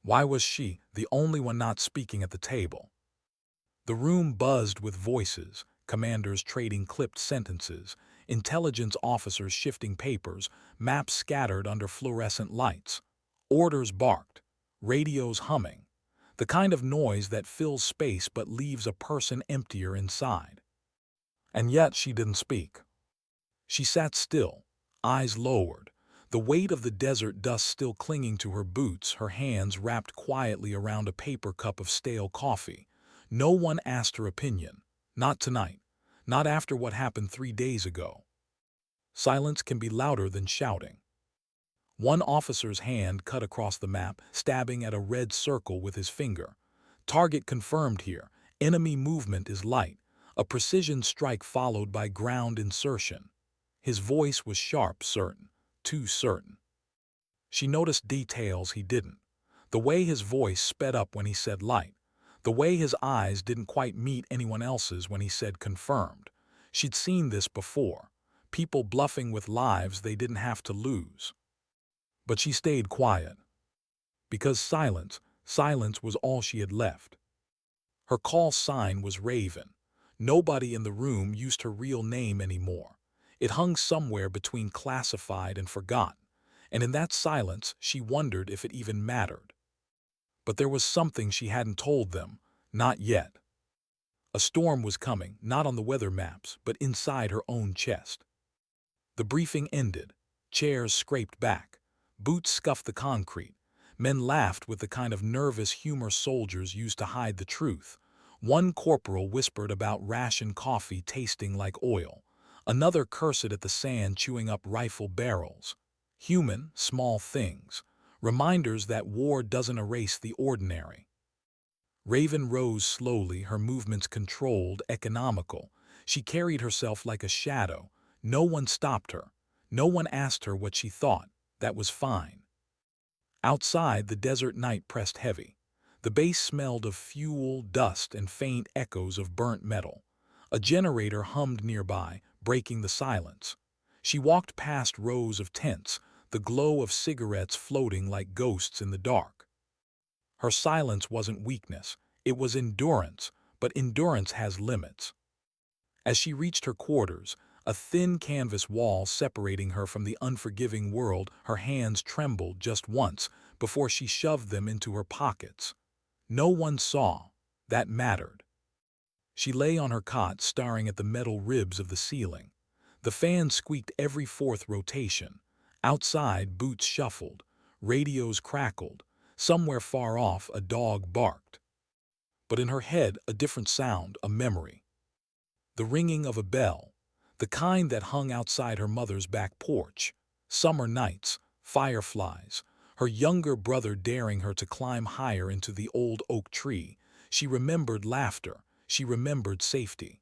Why was she the only one not speaking at the table? The room buzzed with voices, commanders trading clipped sentences, intelligence officers shifting papers, maps scattered under fluorescent lights. Orders barked, radios humming, the kind of noise that fills space but leaves a person emptier inside. And yet she didn't speak. She sat still, eyes lowered, the weight of the desert dust still clinging to her boots, her hands wrapped quietly around a paper cup of stale coffee. No one asked her opinion. Not tonight. Not after what happened 3 days ago. Silence can be louder than shouting. One officer's hand cut across the map, stabbing at a red circle with his finger. Target confirmed here. Enemy movement is light. A precision strike followed by ground insertion. His voice was sharp, certain. Too certain. She noticed details he didn't. The way his voice sped up when he said light. The way his eyes didn't quite meet anyone else's when he said confirmed. She'd seen this before. People bluffing with lives they didn't have to lose. But she stayed quiet. Because silence was all she had left. Her call sign was Raven. Nobody in the room used her real name anymore. It hung somewhere between classified and forgotten. And in that silence, she wondered if it even mattered. But there was something she hadn't told them, not yet. A storm was coming, not on the weather maps, but inside her own chest. The briefing ended. Chairs scraped back. Boots scuffed the concrete. Men laughed with the kind of nervous humor soldiers use to hide the truth. One corporal whispered about ration coffee tasting like oil. Another cursed at the sand chewing up rifle barrels. Human, small things. Reminders that war doesn't erase the ordinary. Raven rose slowly, her movements controlled, economical. She carried herself like a shadow. No one stopped her. No one asked her what she thought. That was fine. Outside, the desert night pressed heavy. The base smelled of fuel, dust, and faint echoes of burnt metal. A generator hummed nearby, breaking the silence. She walked past rows of tents, the glow of cigarettes floating like ghosts in the dark. Her silence wasn't weakness, it was endurance, but endurance has limits. As she reached her quarters, a thin canvas wall separating her from the unforgiving world, her hands trembled just once before she shoved them into her pockets. No one saw. That mattered. She lay on her cot, staring at the metal ribs of the ceiling. The fan squeaked every fourth rotation. Outside, boots shuffled. Radios crackled. Somewhere far off, a dog barked. But in her head, a different sound, a memory. The ringing of a bell, the kind that hung outside her mother's back porch. Summer nights, fireflies, her younger brother daring her to climb higher into the old oak tree. She remembered laughter. She remembered safety.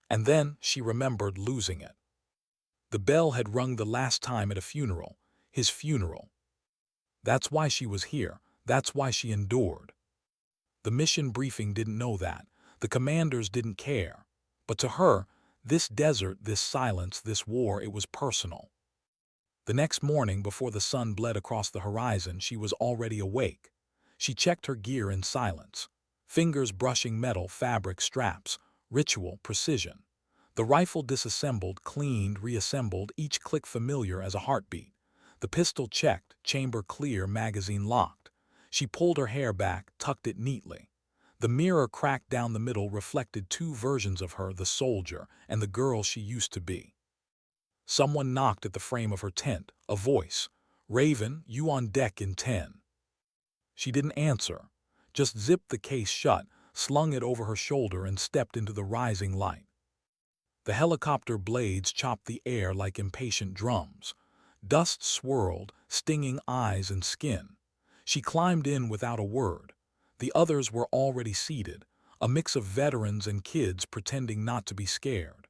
And then she remembered losing it. The bell had rung the last time at a funeral, his funeral. That's why she was here. That's why she endured. The mission briefing didn't know that. The commanders didn't care. But to her, this desert, this silence, this war, it was personal. The next morning, before the sun bled across the horizon, she was already awake. She checked her gear in silence. Fingers brushing metal, fabric, straps, ritual, precision. The rifle disassembled, cleaned, reassembled, each click familiar as a heartbeat. The pistol checked, chamber clear, magazine locked. She pulled her hair back, tucked it neatly. The mirror cracked down the middle reflected two versions of her, the soldier and the girl she used to be. Someone knocked at the frame of her tent, a voice. "Raven, you on deck in 10. She didn't answer, just zipped the case shut, slung it over her shoulder and stepped into the rising light. The helicopter blades chopped the air like impatient drums. Dust swirled, stinging eyes and skin. She climbed in without a word. The others were already seated, a mix of veterans and kids pretending not to be scared.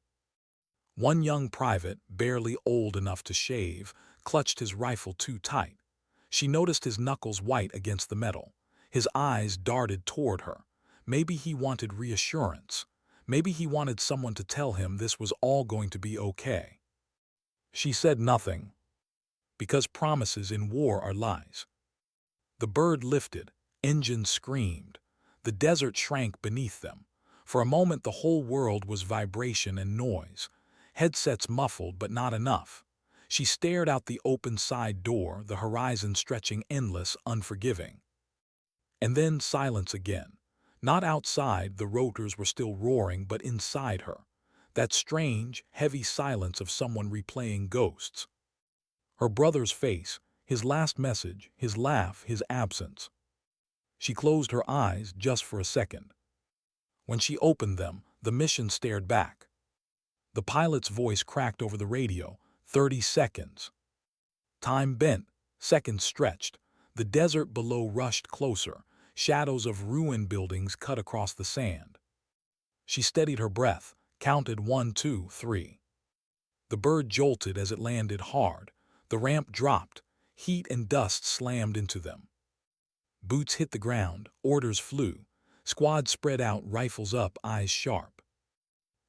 One young private, barely old enough to shave, clutched his rifle too tight. She noticed his knuckles white against the metal. His eyes darted toward her. Maybe he wanted reassurance. Maybe he wanted someone to tell him this was all going to be okay. She said nothing. Because promises in war are lies. The bird lifted, engines screamed. The desert shrank beneath them. For a moment the whole world was vibration and noise. Headsets muffled, but not enough. She stared out the open side door, the horizon stretching endless, unforgiving. And then silence again. Not outside, the rotors were still roaring, but inside her. That strange, heavy silence of someone replaying ghosts. Her brother's face, his last message, his laugh, his absence. She closed her eyes just for a second. When she opened them, the mission stared back. The pilot's voice cracked over the radio. 30 seconds. Time bent, seconds stretched. The desert below rushed closer. Shadows of ruined buildings cut across the sand. She steadied her breath, counted 1, 2, 3. The bird jolted as it landed hard. The ramp dropped. Heat and dust slammed into them. Boots hit the ground, orders flew. Squad spread out, rifles up, eyes sharp.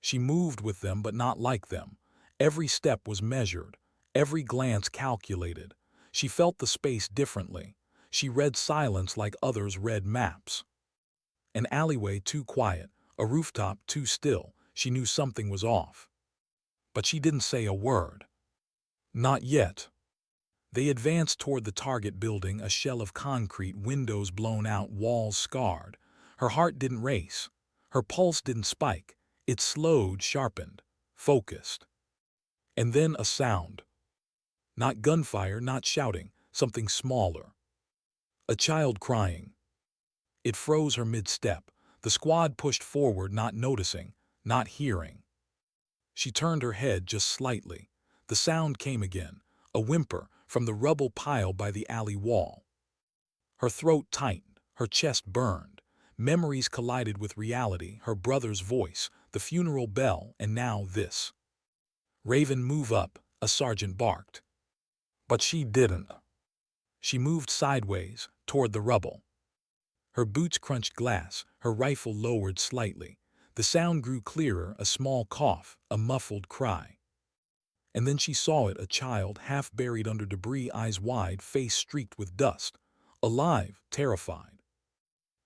She moved with them, but not like them. Every step was measured, every glance calculated. She felt the space differently. She read silence like others read maps. An alleyway too quiet, a rooftop too still. She knew something was off. But she didn't say a word. Not yet. They advanced toward the target building, a shell of concrete, windows blown out, walls scarred. Her heart didn't race. Her pulse didn't spike. It slowed, sharpened, focused. And then a sound. Not gunfire, not shouting, something smaller. A child crying. It froze her mid-step. The squad pushed forward, not noticing, not hearing. She turned her head just slightly. The sound came again, a whimper from the rubble pile by the alley wall. Her throat tightened, her chest burned. Memories collided with reality, her brother's voice, the funeral bell, and now this. "Raven, move up," a sergeant barked. But she didn't. She moved sideways, toward the rubble. Her boots crunched glass, her rifle lowered slightly. The sound grew clearer, a small cough, a muffled cry. And then she saw it, a child, half buried under debris, eyes wide, face streaked with dust. Alive, terrified.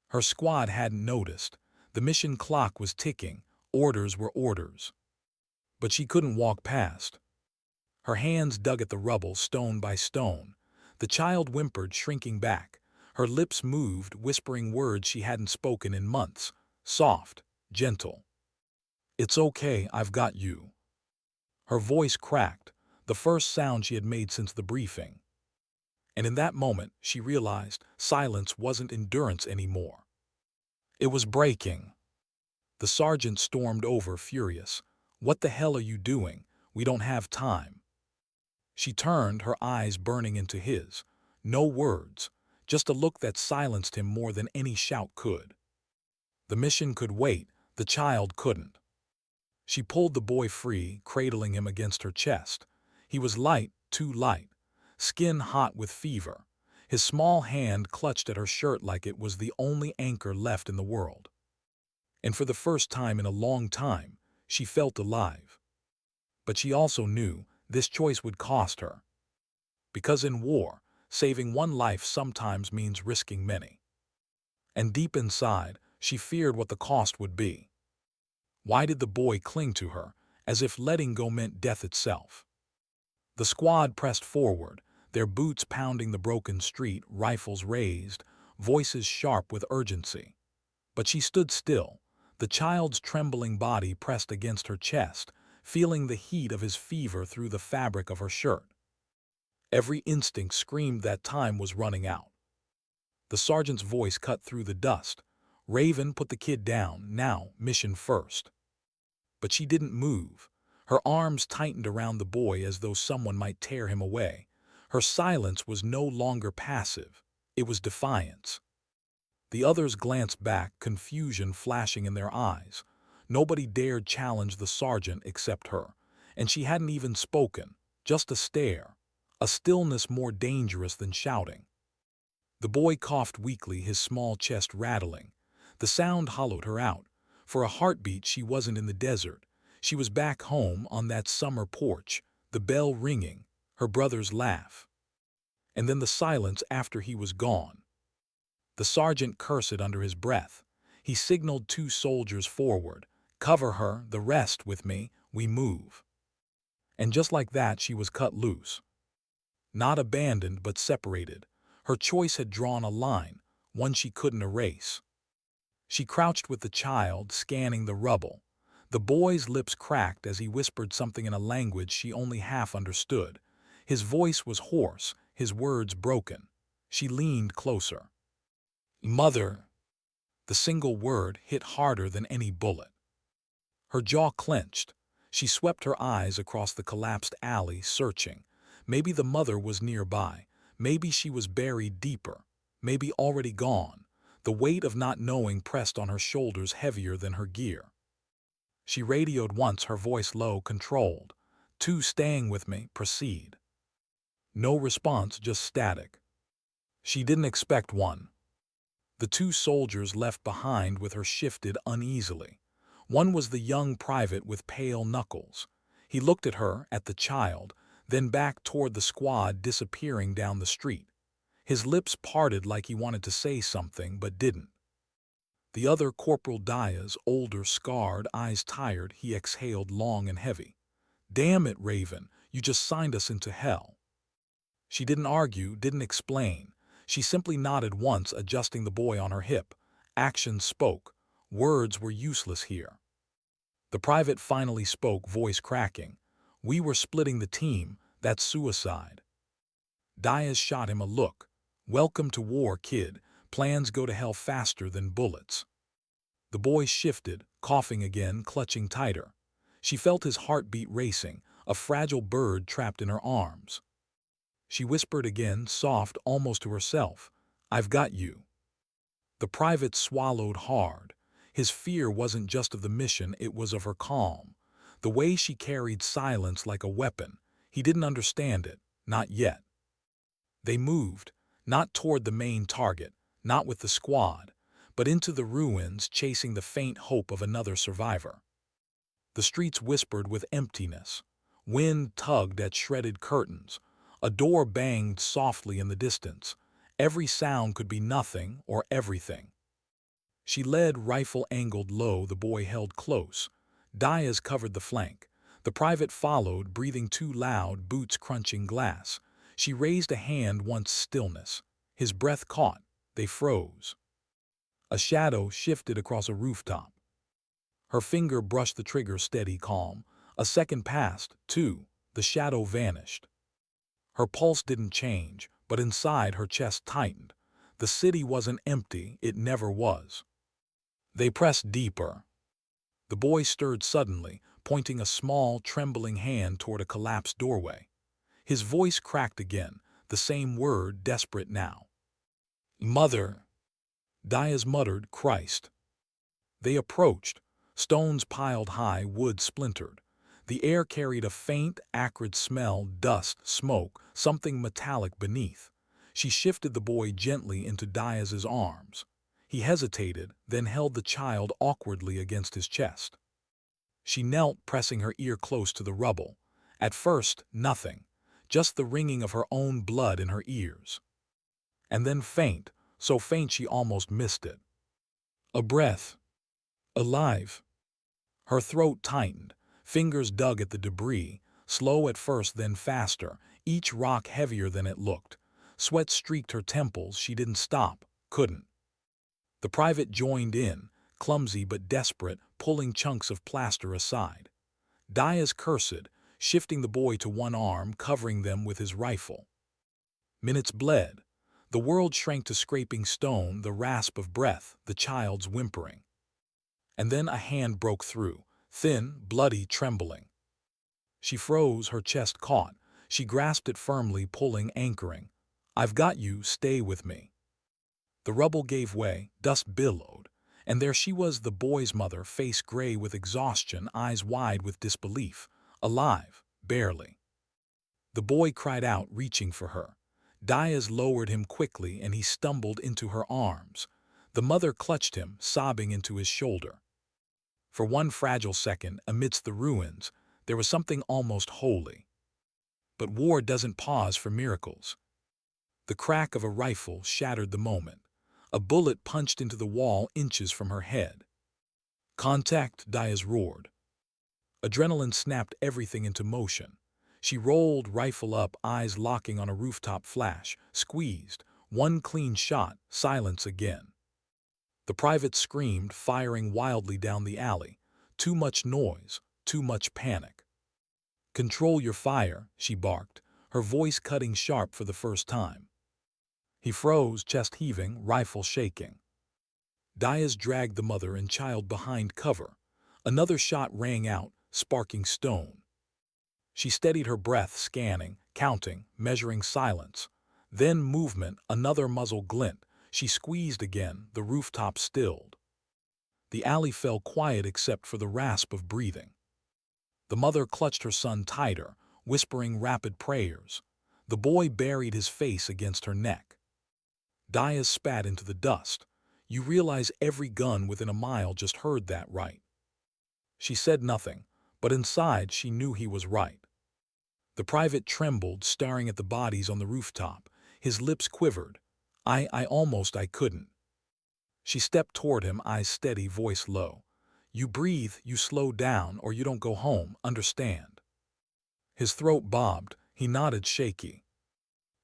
Her squad hadn't noticed. The mission clock was ticking. Orders were orders. But she couldn't walk past. Her hands dug at the rubble, stone by stone. The child whimpered, shrinking back. Her lips moved, whispering words she hadn't spoken in months. Soft, gentle. "It's okay, I've got you." Her voice cracked, the first sound she had made since the briefing. And in that moment, she realized silence wasn't endurance anymore. It was breaking. The sergeant stormed over, furious. "What the hell are you doing? We don't have time." She turned, her eyes burning into his. No words, just a look that silenced him more than any shout could. The mission could wait, the child couldn't. She pulled the boy free, cradling him against her chest. He was light, too light, skin hot with fever. His small hand clutched at her shirt like it was the only anchor left in the world. And for the first time in a long time, she felt alive. But she also knew this choice would cost her. Because in war, saving one life sometimes means risking many. And deep inside, she feared what the cost would be. Why did the boy cling to her, as if letting go meant death itself? The squad pressed forward, their boots pounding the broken street, rifles raised, voices sharp with urgency. But she stood still, the child's trembling body pressed against her chest, feeling the heat of his fever through the fabric of her shirt. Every instinct screamed that time was running out. The sergeant's voice cut through the dust. "Raven, put the kid down, now, mission first." But she didn't move. Her arms tightened around the boy as though someone might tear him away. Her silence was no longer passive. It was defiance. The others glanced back, confusion flashing in their eyes. Nobody dared challenge the sergeant except her. And she hadn't even spoken, just a stare, a stillness more dangerous than shouting. The boy coughed weakly, his small chest rattling. The sound hollowed her out. For a heartbeat, she wasn't in the desert. She was back home on that summer porch, the bell ringing, her brother's laugh. And then the silence after he was gone. The sergeant cursed under his breath. He signaled 2 soldiers forward. "Cover her, the rest with me, we move." And just like that, she was cut loose. Not abandoned, but separated. Her choice had drawn a line, one she couldn't erase. She crouched with the child, scanning the rubble. The boy's lips cracked as he whispered something in a language she only half understood. His voice was hoarse, his words broken. She leaned closer. "Mother." The single word hit harder than any bullet. Her jaw clenched. She swept her eyes across the collapsed alley, searching. Maybe the mother was nearby. Maybe she was buried deeper. Maybe already gone. The weight of not knowing pressed on her shoulders heavier than her gear. She radioed once, her voice low, controlled. "2 staying with me, proceed." No response, just static. She didn't expect one. The 2 soldiers left behind with her shifted uneasily. One was the young private with pale knuckles. He looked at her, at the child, then back toward the squad disappearing down the street. His lips parted like he wanted to say something but didn't. The other, Corporal Diaz, older, scarred, eyes tired, he exhaled long and heavy. "Damn it, Raven, you just signed us into hell." She didn't argue, didn't explain. She simply nodded once, adjusting the boy on her hip. Actions spoke. Words were useless here. The private finally spoke, voice cracking. "We were splitting the team. That's suicide." Diaz shot him a look. "Welcome to war, kid. Plans go to hell faster than bullets." The boy shifted, coughing again, clutching tighter. She felt his heartbeat racing, a fragile bird trapped in her arms. She whispered again, soft, almost to herself, "I've got you." The private swallowed hard. His fear wasn't just of the mission, it was of her calm. The way she carried silence like a weapon. He didn't understand it, not yet. They moved, not toward the main target, not with the squad, but into the ruins, chasing the faint hope of another survivor. The streets whispered with emptiness. Wind tugged at shredded curtains. A door banged softly in the distance. Every sound could be nothing or everything. She led, rifle angled low, the boy held close. Diaz covered the flank. The private followed, breathing too loud, boots crunching glass. She raised a hand once, stillness. His breath caught. They froze. A shadow shifted across a rooftop. Her finger brushed the trigger, steady, calm. A second passed, 2. The shadow vanished. Her pulse didn't change, but inside her chest tightened. The city wasn't empty, it never was. They pressed deeper. The boy stirred suddenly, pointing a small, trembling hand toward a collapsed doorway. His voice cracked again, the same word, desperate now. "Mother." Diaz muttered, "Christ." They approached. Stones piled high, wood splintered. The air carried a faint, acrid smell, dust, smoke, something metallic beneath. She shifted the boy gently into Diaz's arms. He hesitated, then held the child awkwardly against his chest. She knelt, pressing her ear close to the rubble. At first, nothing, just the ringing of her own blood in her ears. And then faint, so faint she almost missed it. A breath. Alive. Her throat tightened. Fingers dug at the debris, slow at first, then faster, each rock heavier than it looked. Sweat streaked her temples. She didn't stop, couldn't. The private joined in, clumsy but desperate, pulling chunks of plaster aside. Diaz cursed, shifting the boy to one arm, covering them with his rifle. Minutes bled. The world shrank to scraping stone, the rasp of breath, the child's whimpering. And then a hand broke through, thin, bloody, trembling. She froze, her chest caught. She grasped it firmly, pulling, anchoring. "I've got you, stay with me." The rubble gave way, dust billowed, and there she was, the boy's mother, face gray with exhaustion, eyes wide with disbelief. Alive, barely. The boy cried out, reaching for her. Diaz lowered him quickly, and he stumbled into her arms. The mother clutched him, sobbing into his shoulder. For one fragile second, amidst the ruins, there was something almost holy. But war doesn't pause for miracles. The crack of a rifle shattered the moment. A bullet punched into the wall inches from her head. "Contact!" Diaz roared. Adrenaline snapped everything into motion. She rolled, rifle up, eyes locking on a rooftop flash, squeezed. One clean shot, silence again. The private screamed, firing wildly down the alley. Too much noise, too much panic. "Control your fire," she barked, her voice cutting sharp for the first time. He froze, chest heaving, rifle shaking. Diaz dragged the mother and child behind cover. Another shot rang out, sparking stone. She steadied her breath, scanning, counting, measuring silence. Then movement, another muzzle glint. She squeezed again, the rooftop stilled. The alley fell quiet except for the rasp of breathing. The mother clutched her son tighter, whispering rapid prayers. The boy buried his face against her neck. Diaz spat into the dust. "You realize every gun within a mile just heard that, right?" She said nothing, but inside she knew he was right. The private trembled, staring at the bodies on the rooftop. His lips quivered. I couldn't." She stepped toward him, eyes steady, voice low. "You breathe, you slow down, or you don't go home, understand?" His throat bobbed. He nodded, shaky.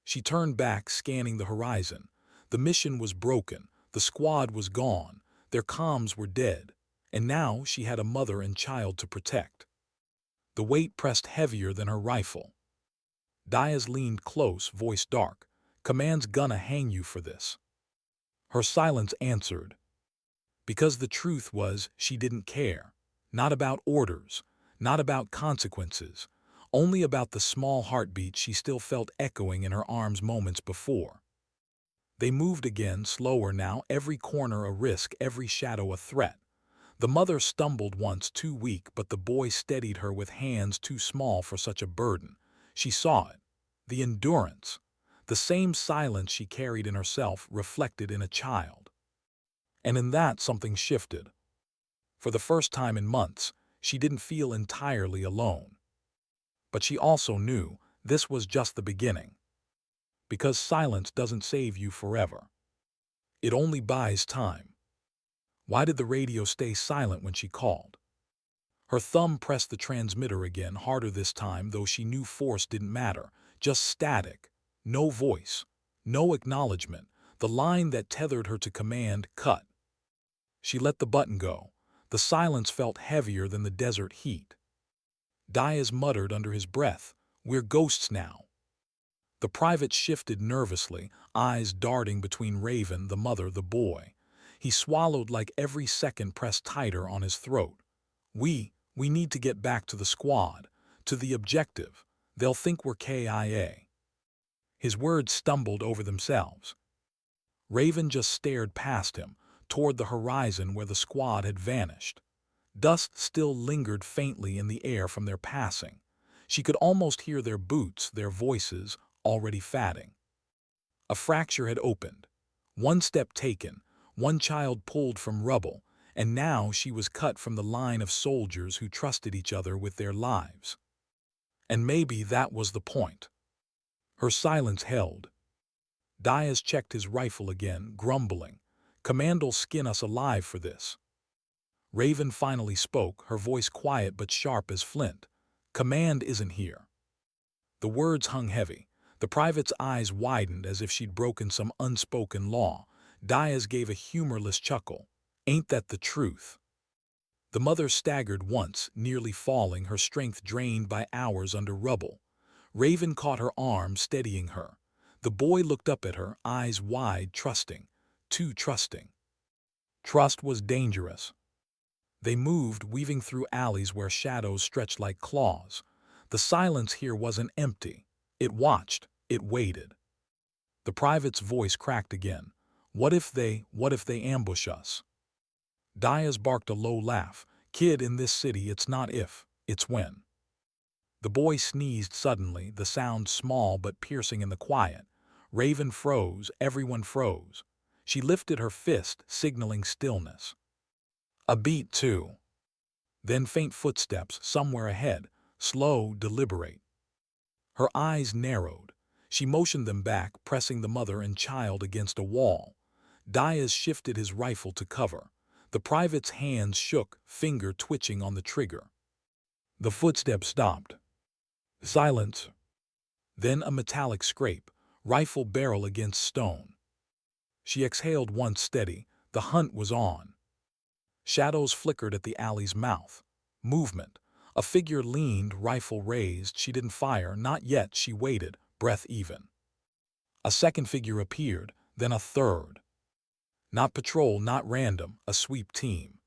She turned back, scanning the horizon. The mission was broken. The squad was gone. Their comms were dead. And now she had a mother and child to protect. The weight pressed heavier than her rifle. Diaz leaned close, voice dark. "Command's gonna hang you for this." Her silence answered. Because the truth was, she didn't care. Not about orders, not about consequences, only about the small heartbeat she still felt echoing in her arms moments before. They moved again, slower now, every corner a risk, every shadow a threat. The mother stumbled once, too weak, but the boy steadied her with hands too small for such a burden. She saw it. The endurance. The same silence she carried in herself reflected in a child. And in that something shifted. For the first time in months, she didn't feel entirely alone. But she also knew this was just the beginning. Because silence doesn't save you forever. It only buys time. Why did the radio stay silent when she called? Her thumb pressed the transmitter again, harder this time, though she knew force didn't matter. Just static. No voice. No acknowledgement. The line that tethered her to command cut. She let the button go. The silence felt heavier than the desert heat. Diaz muttered under his breath, "We're ghosts now." The private shifted nervously, eyes darting between Raven, the mother, the boy. He swallowed like every second pressed tighter on his throat. We need to get back to the squad, to the objective. They'll think we're KIA." His words stumbled over themselves. Raven just stared past him, toward the horizon where the squad had vanished. Dust still lingered faintly in the air from their passing. She could almost hear their boots, their voices, already fatting. A fracture had opened. One step taken, one child pulled from rubble, and now she was cut from the line of soldiers who trusted each other with their lives. And maybe that was the point. Her silence held. Diaz checked his rifle again, grumbling. "Command'll skin us alive for this." Raven finally spoke, her voice quiet but sharp as flint. "Command isn't here." The words hung heavy. The private's eyes widened as if she'd broken some unspoken law. Diaz gave a humorless chuckle. "Ain't that the truth?" The mother staggered once, nearly falling, her strength drained by hours under rubble. Raven caught her arm, steadying her. The boy looked up at her, eyes wide, trusting. Too trusting. Trust was dangerous. They moved, weaving through alleys where shadows stretched like claws. The silence here wasn't empty. It watched, it waited. The private's voice cracked again. What if they ambush us?" Diaz barked a low laugh. "Kid, in this city it's not if, it's when." The boy sneezed suddenly, the sound small but piercing in the quiet. Raven froze, everyone froze. She lifted her fist, signaling stillness. A beat, too. Then faint footsteps somewhere ahead, slow, deliberate. Her eyes narrowed. She motioned them back, pressing the mother and child against a wall. Diaz shifted his rifle to cover. The private's hands shook, finger twitching on the trigger. The footsteps stopped. Silence. Then a metallic scrape, rifle barrel against stone. She exhaled once steady. The hunt was on. Shadows flickered at the alley's mouth. Movement. A figure leaned, rifle raised. She didn't fire, not yet. She waited, breath even. A second figure appeared, then a third. Not patrol, not random, a sweep team.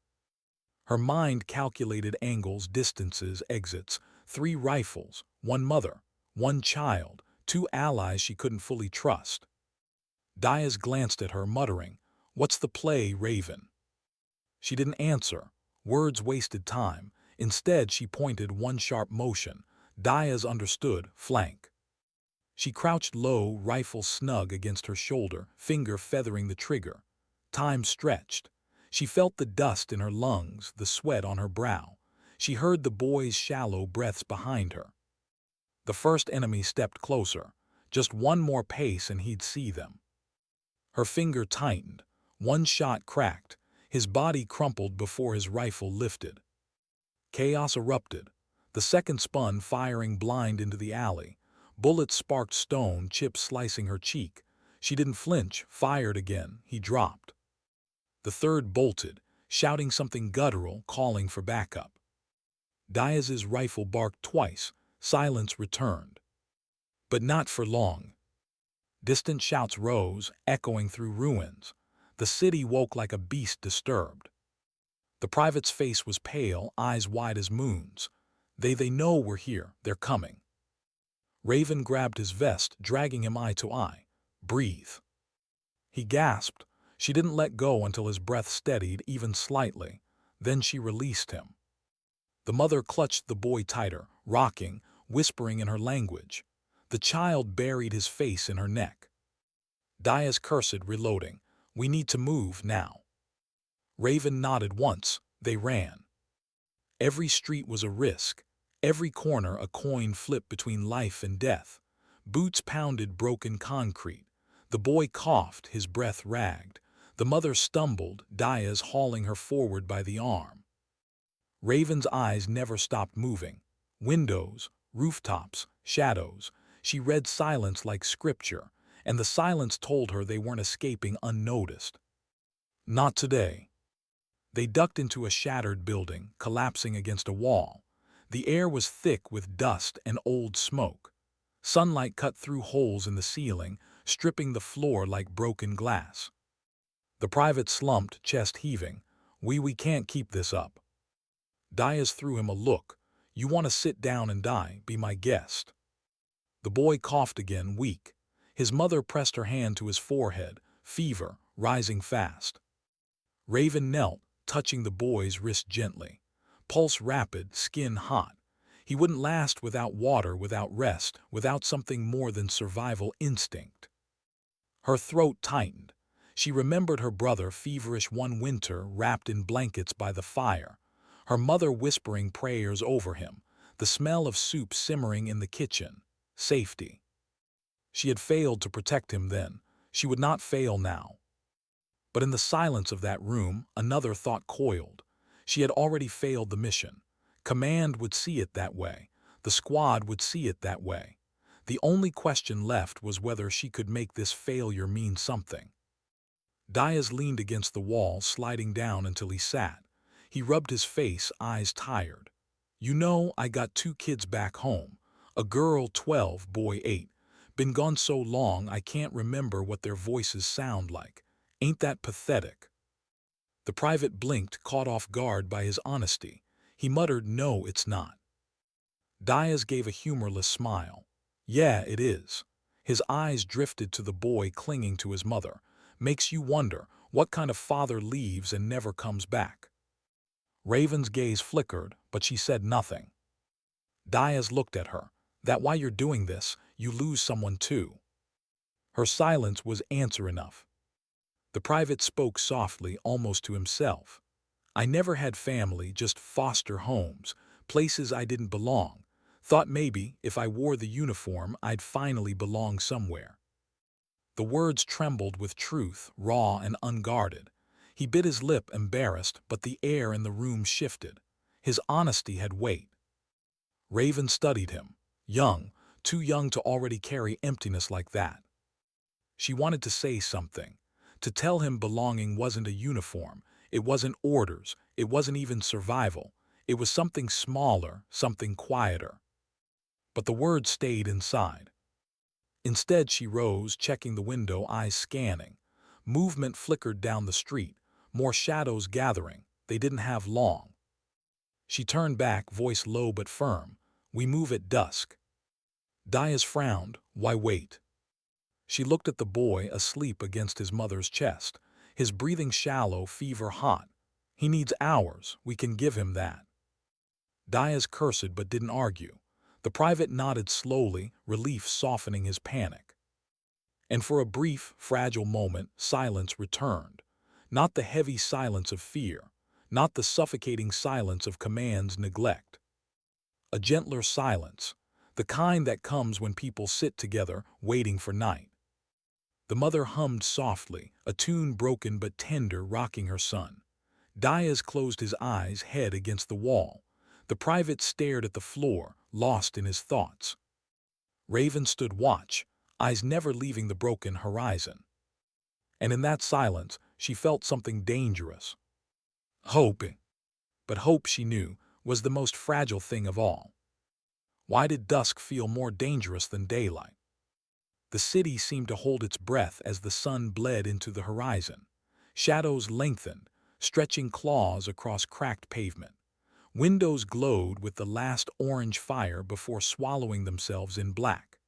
Her mind calculated angles, distances, exits. 3 rifles, 1 mother, 1 child, 2 allies she couldn't fully trust. Diaz glanced at her, muttering, "What's the play, Raven?" She didn't answer. Words wasted time. Instead, she pointed one sharp motion. Diaz understood, flank. She crouched low, rifle snug against her shoulder, finger feathering the trigger. Time stretched. She felt the dust in her lungs, the sweat on her brow. She heard the boy's shallow breaths behind her. The first enemy stepped closer. Just one more pace and he'd see them. Her finger tightened. One shot cracked. His body crumpled before his rifle lifted. Chaos erupted. The second spun, firing blind into the alley. Bullets sparked stone, chips slicing her cheek. She didn't flinch, fired again. He dropped. The third bolted, shouting something guttural, calling for backup. Diaz's rifle barked twice. Silence returned. But not for long. Distant shouts rose, echoing through ruins. The city woke like a beast disturbed. The private's face was pale, eyes wide as moons. They know we're here, they're coming. Raven grabbed his vest, dragging him eye to eye. Breathe. He gasped. She didn't let go until his breath steadied, even slightly. Then she released him. The mother clutched the boy tighter, rocking, whispering in her language. The child buried his face in her neck. Diaz cursed, reloading. We need to move now. Raven nodded once. They ran. Every street was a risk. Every corner a coin flipped between life and death. Boots pounded broken concrete. The boy coughed, his breath ragged. The mother stumbled, Diaz hauling her forward by the arm. Raven's eyes never stopped moving. Windows, rooftops, shadows. She read silence like scripture, and the silence told her they weren't escaping unnoticed. Not today. They ducked into a shattered building, collapsing against a wall. The air was thick with dust and old smoke. Sunlight cut through holes in the ceiling, stripping the floor like broken glass. The private slumped, chest heaving. We can't keep this up. Diaz threw him a look. You want to sit down and die, be my guest. The boy coughed again, weak. His mother pressed her hand to his forehead, fever, rising fast. Raven knelt, touching the boy's wrist gently. Pulse rapid, skin hot. He wouldn't last without water, without rest, without something more than survival instinct. Her throat tightened. She remembered her brother, feverish one winter, wrapped in blankets by the fire. Her mother whispering prayers over him. The smell of soup simmering in the kitchen. Safety. She had failed to protect him then. She would not fail now. But in the silence of that room, another thought coiled. She had already failed the mission. Command would see it that way. The squad would see it that way. The only question left was whether she could make this failure mean something. Diaz leaned against the wall, sliding down until he sat. He rubbed his face, eyes tired. You know, I got 2 kids back home. A girl 12, boy 8. Been gone so long I can't remember what their voices sound like. Ain't that pathetic? The private blinked, caught off guard by his honesty. He muttered, no, it's not. Diaz gave a humorless smile. Yeah, it is. His eyes drifted to the boy clinging to his mother. Makes you wonder, what kind of father leaves and never comes back? Raven's gaze flickered, but she said nothing. Diaz looked at her. That why you're doing this, you lose someone too. Her silence was answer enough. The private spoke softly, almost to himself. I never had family, just foster homes, places I didn't belong. Thought maybe, if I wore the uniform, I'd finally belong somewhere. The words trembled with truth, raw and unguarded. He bit his lip, embarrassed, but the air in the room shifted. His honesty had weight. Raven studied him. Young, too young to already carry emptiness like that. She wanted to say something, to tell him belonging wasn't a uniform, it wasn't orders, it wasn't even survival. It was something smaller, something quieter. But the words stayed inside. Instead, she rose, checking the window, eyes scanning. Movement flickered down the street, more shadows gathering. They didn't have long. She turned back, voice low but firm. "We move at dusk." Diaz frowned. "Why wait?" She looked at the boy, asleep against his mother's chest. His breathing shallow, fever hot. "He needs hours. We can give him that." Diaz cursed but didn't argue. The private nodded slowly, relief softening his panic. And for a brief, fragile moment, silence returned. Not the heavy silence of fear, not the suffocating silence of command's neglect. A gentler silence, the kind that comes when people sit together, waiting for night. The mother hummed softly, a tune broken but tender, rocking her son. Diaz closed his eyes, head against the wall. The private stared at the floor, lost in his thoughts. Raven stood watch, eyes never leaving the broken horizon. And in that silence, she felt something dangerous. Hope. But hope, she knew, was the most fragile thing of all. Why did dusk feel more dangerous than daylight? The city seemed to hold its breath as the sun bled into the horizon. Shadows lengthened, stretching claws across cracked pavement. Windows glowed with the last orange fire before swallowing themselves in black.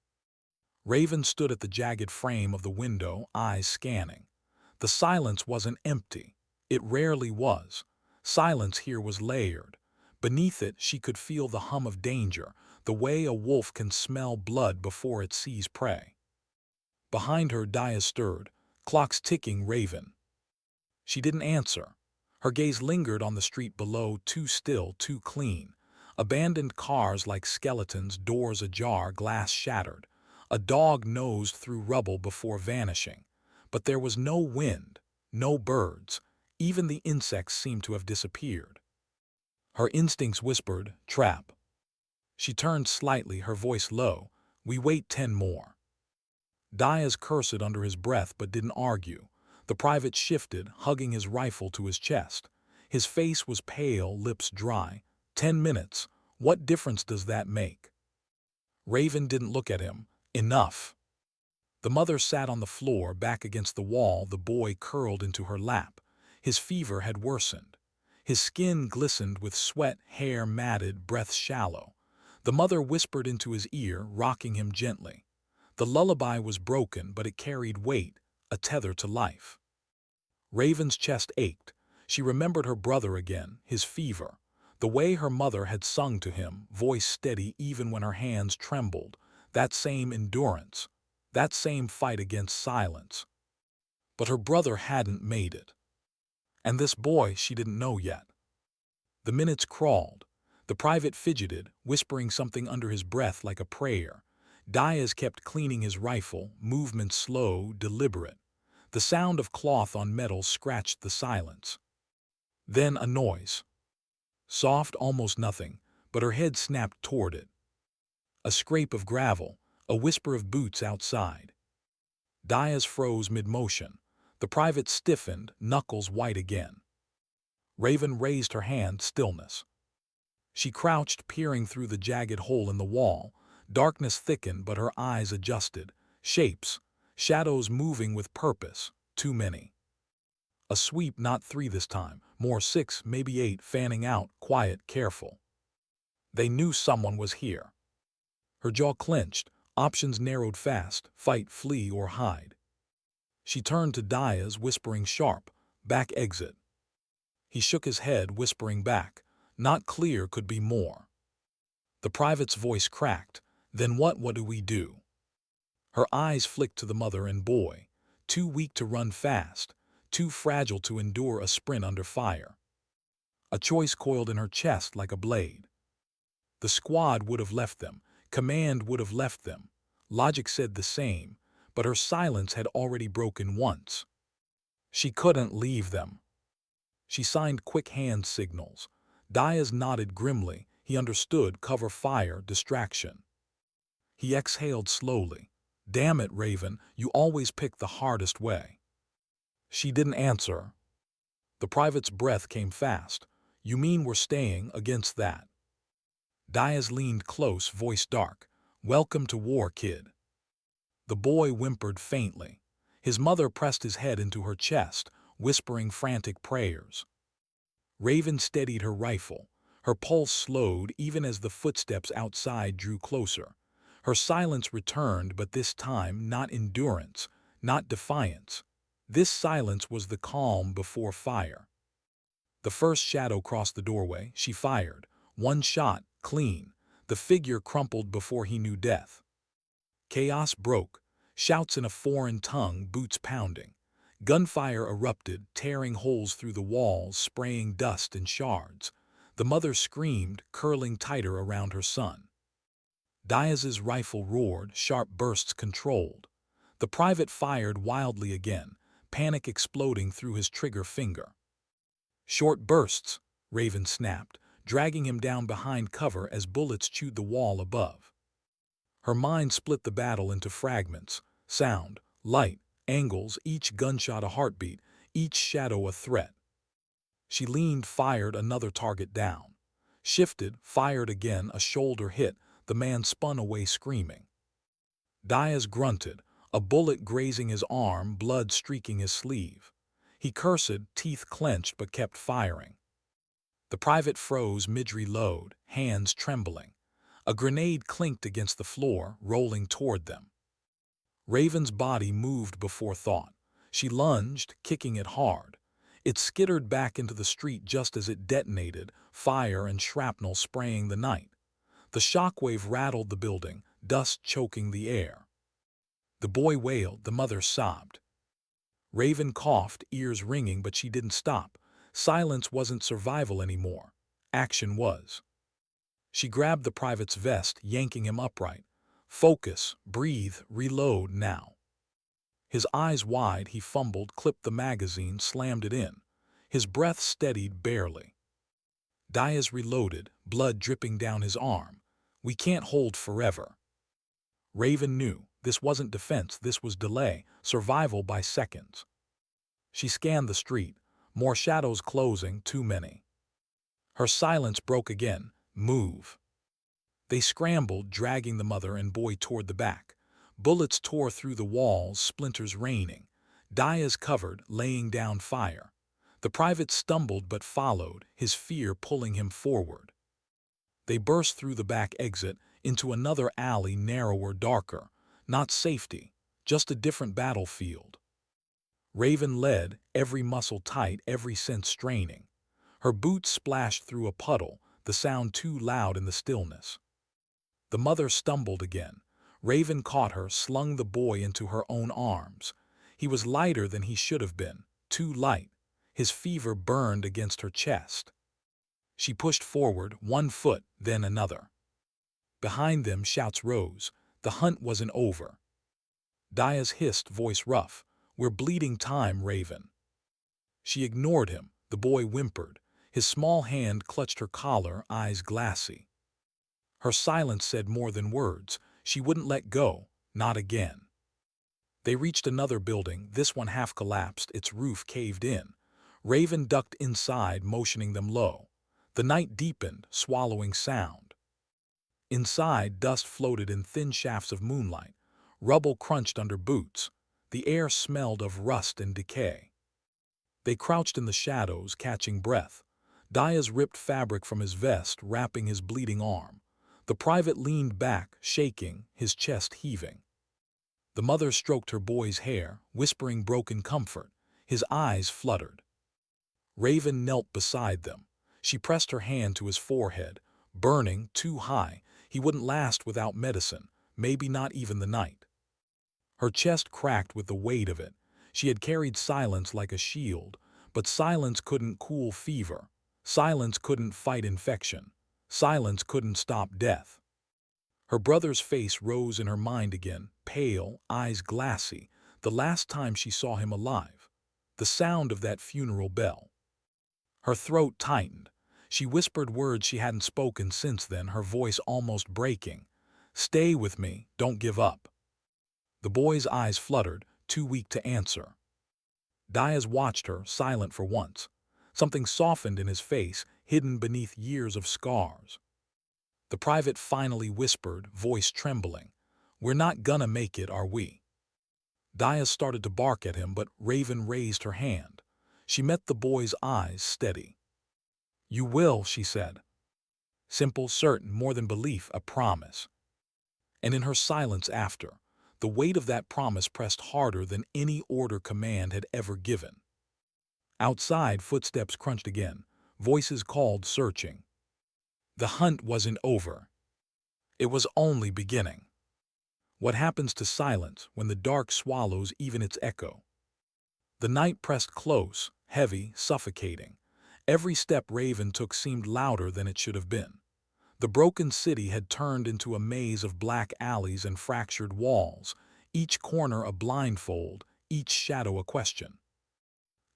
Raven stood at the jagged frame of the window, eyes scanning. The silence wasn't empty. It rarely was. Silence here was layered. Beneath it, she could feel the hum of danger, the way a wolf can smell blood before it sees prey. Behind her, Diaz stirred, clocks ticking. Raven. She didn't answer. Her gaze lingered on the street below, too still, too clean. Abandoned cars like skeletons, doors ajar, glass shattered. A dog nosed through rubble before vanishing. But there was no wind, no birds. Even the insects seemed to have disappeared. Her instincts whispered, "Trap." She turned slightly, her voice low. "We wait 10 more." Diaz cursed under his breath but didn't argue. The private shifted, hugging his rifle to his chest. His face was pale, lips dry. 10 minutes. What difference does that make? Raven didn't look at him. Enough. The mother sat on the floor, back against the wall, the boy curled into her lap. His fever had worsened. His skin glistened with sweat, hair matted, breath shallow. The mother whispered into his ear, rocking him gently. The lullaby was broken, but it carried weight, a tether to life. Raven's chest ached. She remembered her brother again, his fever. The way her mother had sung to him, voice steady even when her hands trembled. That same endurance. That same fight against silence. But her brother hadn't made it. And this boy she didn't know yet. The minutes crawled. The private fidgeted, whispering something under his breath like a prayer. Diaz kept cleaning his rifle, movement slow, deliberate. The sound of cloth on metal scratched the silence. Then a noise. Soft, almost nothing, but her head snapped toward it. A scrape of gravel, a whisper of boots outside. Diaz froze mid-motion. The private stiffened, knuckles white again. Raven raised her hand, stillness. She crouched, peering through the jagged hole in the wall. Darkness thickened, but her eyes adjusted. Shapes, shadows moving with purpose, too many. A sweep, not 3 this time, more 6, maybe 8, fanning out, quiet, careful. They knew someone was here. Her jaw clenched, options narrowed fast, fight, flee, or hide. She turned to Diaz, whispering sharp, "Back exit." He shook his head, whispering back, "Not clear, could be more." The private's voice cracked, "Then what do we do?" Her eyes flicked to the mother and boy, too weak to run fast, too fragile to endure a sprint under fire. A choice coiled in her chest like a blade. The squad would have left them, command would have left them. Logic said the same, but her silence had already broken once. She couldn't leave them. She signed quick hand signals. Diaz nodded grimly. He understood: cover fire, distraction. He exhaled slowly. Damn it, Raven, you always pick the hardest way. She didn't answer. The private's breath came fast. You mean we're staying against that? Diaz leaned close, voice dark. Welcome to war, kid. The boy whimpered faintly. His mother pressed his head into her chest, whispering frantic prayers. Raven steadied her rifle. Her pulse slowed even as the footsteps outside drew closer. Her silence returned, but this time not endurance, not defiance. This silence was the calm before fire. The first shadow crossed the doorway. She fired. One shot, clean. The figure crumpled before he knew death. Chaos broke. Shouts in a foreign tongue, boots pounding. Gunfire erupted, tearing holes through the walls, spraying dust and shards. The mother screamed, curling tighter around her son. Diaz's rifle roared, sharp bursts controlled. The private fired wildly again, panic exploding through his trigger finger. Short bursts, Raven snapped, dragging him down behind cover as bullets chewed the wall above. Her mind split the battle into fragments: sound, light, angles, each gunshot a heartbeat, each shadow a threat. She leaned, fired, another target down. Shifted, fired again, a shoulder hit, the man spun away screaming. Diaz grunted, a bullet grazing his arm, blood streaking his sleeve. He cursed, teeth clenched, but kept firing. The private froze mid-reload, hands trembling. A grenade clinked against the floor, rolling toward them. Raven's body moved before thought. She lunged, kicking it hard. It skittered back into the street just as it detonated, fire and shrapnel spraying the night. The shockwave rattled the building, dust choking the air. The boy wailed, the mother sobbed. Raven coughed, ears ringing, but she didn't stop. Silence wasn't survival anymore. Action was. She grabbed the private's vest, yanking him upright. Focus, breathe, reload now. His eyes wide, he fumbled, clipped the magazine, slammed it in. His breath steadied barely. Diaz reloaded, blood dripping down his arm. We can't hold forever. Raven knew. This wasn't defense, this was delay, survival by seconds. She scanned the street. More shadows closing, too many. Her silence broke again. Move. They scrambled, dragging the mother and boy toward the back. Bullets tore through the walls, splinters raining. Diaz covered, laying down fire. The private stumbled but followed, his fear pulling him forward. They burst through the back exit, into another alley, narrower, darker. Not safety, just a different battlefield. Raven led, every muscle tight, every sense straining. Her boots splashed through a puddle, the sound too loud in the stillness. The mother stumbled again. Raven caught her, slung the boy into her own arms. He was lighter than he should have been, too light. His fever burned against her chest. She pushed forward, one foot, then another. Behind them, shouts rose. The hunt wasn't over. Diaz hissed, voice rough. We're bleeding time, Raven. She ignored him. The boy whimpered. His small hand clutched her collar, eyes glassy. Her silence said more than words. She wouldn't let go, not again. They reached another building, this one half collapsed, its roof caved in. Raven ducked inside, motioning them low. The night deepened, swallowing sound. Inside, dust floated in thin shafts of moonlight. Rubble crunched under boots. The air smelled of rust and decay. They crouched in the shadows, catching breath. Diaz ripped fabric from his vest, wrapping his bleeding arm. The private leaned back, shaking, his chest heaving. The mother stroked her boy's hair, whispering broken comfort. His eyes fluttered. Raven knelt beside them. She pressed her hand to his forehead. Burning, too high. He wouldn't last without medicine, maybe not even the night. Her chest cracked with the weight of it. She had carried silence like a shield, but silence couldn't cool fever. Silence couldn't fight infection. Silence couldn't stop death. Her brother's face rose in her mind again, pale, eyes glassy, the last time she saw him alive. The sound of that funeral bell. Her throat tightened. She whispered words she hadn't spoken since then, her voice almost breaking. "Stay with me, don't give up." The boy's eyes fluttered, too weak to answer. Diaz watched her, silent for once. Something softened in his face, hidden beneath years of scars. The private finally whispered, voice trembling, "We're not gonna make it, are we?" Diaz started to bark at him, but Raven raised her hand. She met the boy's eyes, steady. "You will," she said. Simple, certain, more than belief, a promise. And in her silence after, the weight of that promise pressed harder than any order command had ever given. Outside, footsteps crunched again. Voices called, searching. The hunt wasn't over. It was only beginning. What happens to silence when the dark swallows even its echo? The night pressed close, heavy, suffocating. Every step Raven took seemed louder than it should have been. The broken city had turned into a maze of black alleys and fractured walls, each corner a blindfold, each shadow a question.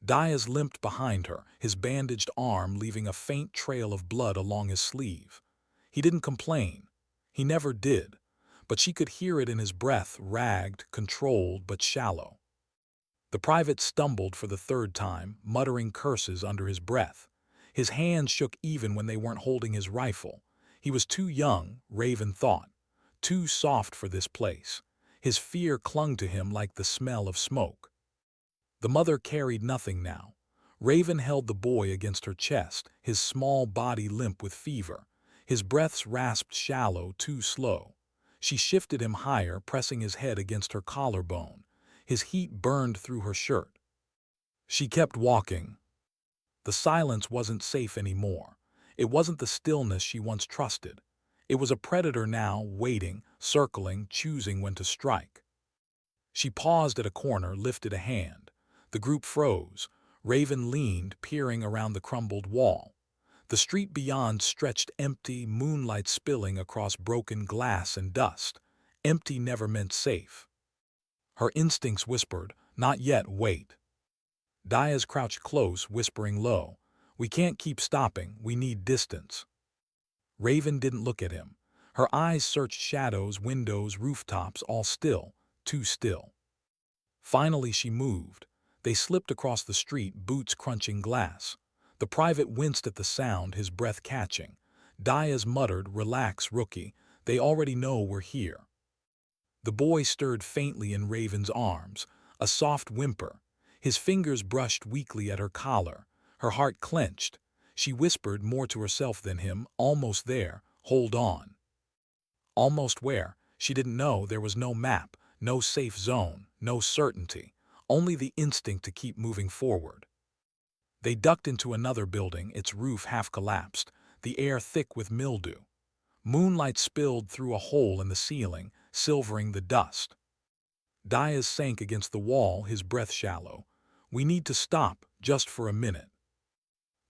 Diaz limped behind her, his bandaged arm leaving a faint trail of blood along his sleeve. He didn't complain. He never did. But she could hear it in his breath, ragged, controlled, but shallow. The private stumbled for the third time, muttering curses under his breath. His hands shook even when they weren't holding his rifle. He was too young, Raven thought, too soft for this place. His fear clung to him like the smell of smoke. The mother carried nothing now. Raven held the boy against her chest, his small body limp with fever. His breaths rasped shallow, too slow. She shifted him higher, pressing his head against her collarbone. His heat burned through her shirt. She kept walking. The silence wasn't safe anymore. It wasn't the stillness she once trusted. It was a predator now, waiting, circling, choosing when to strike. She paused at a corner, lifted a hand. The group froze. Raven leaned, peering around the crumbled wall. The street beyond stretched empty, moonlight spilling across broken glass and dust. Empty never meant safe. Her instincts whispered, "Not yet, wait." Diaz crouched close, whispering low, "We can't keep stopping, we need distance." Raven didn't look at him. Her eyes searched shadows, windows, rooftops, all still, too still. Finally she moved. They slipped across the street, boots crunching glass. The private winced at the sound, his breath catching. Diaz muttered, "Relax, rookie. They already know we're here." The boy stirred faintly in Raven's arms, a soft whimper. His fingers brushed weakly at her collar. Her heart clenched. She whispered, more to herself than him, "Almost there. Hold on." Almost where? She didn't know. There was no map, no safe zone, no certainty. Only the instinct to keep moving forward. They ducked into another building, its roof half collapsed, the air thick with mildew. Moonlight spilled through a hole in the ceiling, silvering the dust. Diaz sank against the wall, his breath shallow. "We need to stop, just for a minute."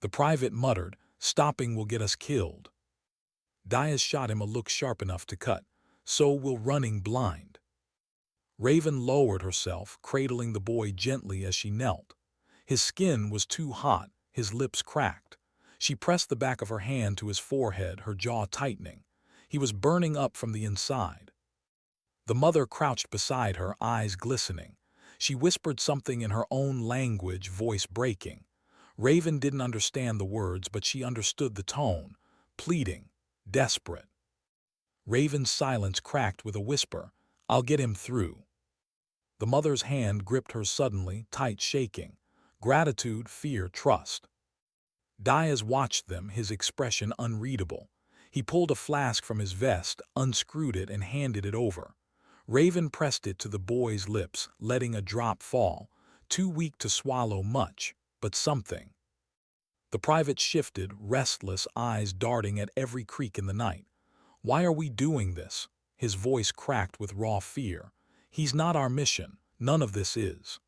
The private muttered, "Stopping will get us killed." Diaz shot him a look sharp enough to cut. "So will running blind." Raven lowered herself, cradling the boy gently as she knelt. His skin was too hot, his lips cracked. She pressed the back of her hand to his forehead, her jaw tightening. He was burning up from the inside. The mother crouched beside her, eyes glistening. She whispered something in her own language, voice breaking. Raven didn't understand the words, but she understood the tone. Pleading, desperate. Raven's silence cracked with a whisper, "I'll get him through." The mother's hand gripped hers suddenly, tight, shaking. Gratitude, fear, trust. Diaz watched them, his expression unreadable. He pulled a flask from his vest, unscrewed it, and handed it over. Raven pressed it to the boy's lips, letting a drop fall, too weak to swallow much, but something. The private shifted, restless, eyes darting at every creak in the night. "Why are we doing this?" His voice cracked with raw fear. "He's not our mission. None of this is."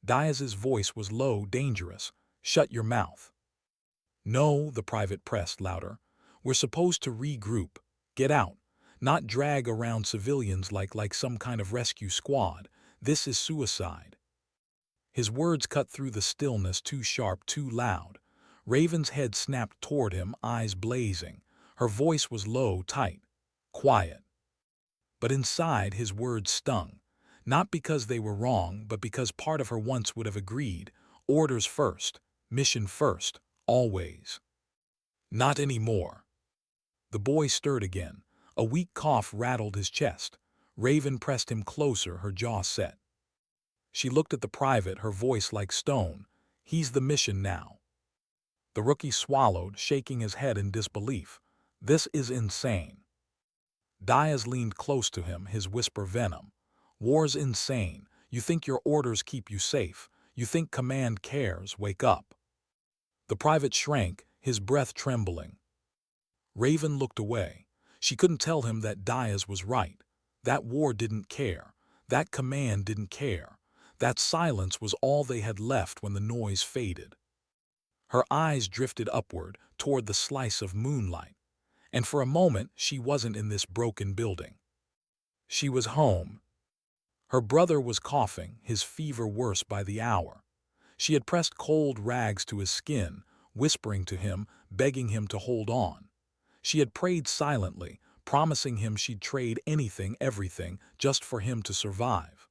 Diaz's voice was low, dangerous. "Shut your mouth." "No," the private pressed louder. "We're supposed to regroup. Get out. Not drag around civilians like some kind of rescue squad. This is suicide. His words cut through the stillness, too sharp, too loud. Raven's head snapped toward him, eyes blazing. Her voice was low, tight, quiet. But inside, his words stung. Not because they were wrong, but because part of her once would have agreed. Orders first, mission first, always. Not anymore. The boy stirred again. A weak cough rattled his chest. Raven pressed him closer, her jaw set. She looked at the private, her voice like stone. He's the mission now. The rookie swallowed, shaking his head in disbelief. This is insane. Diaz leaned close to him, his whisper venom. War's insane. You think your orders keep you safe. You think command cares. Wake up. The private shrank, his breath trembling. Raven looked away. She couldn't tell him that Diaz was right. That war didn't care. That command didn't care. That silence was all they had left when the noise faded. Her eyes drifted upward, toward the slice of moonlight. And for a moment, she wasn't in this broken building. She was home. Her brother was coughing, his fever worse by the hour. She had pressed cold rags to his skin, whispering to him, begging him to hold on. She had prayed silently, promising him she'd trade anything, everything, just for him to survive.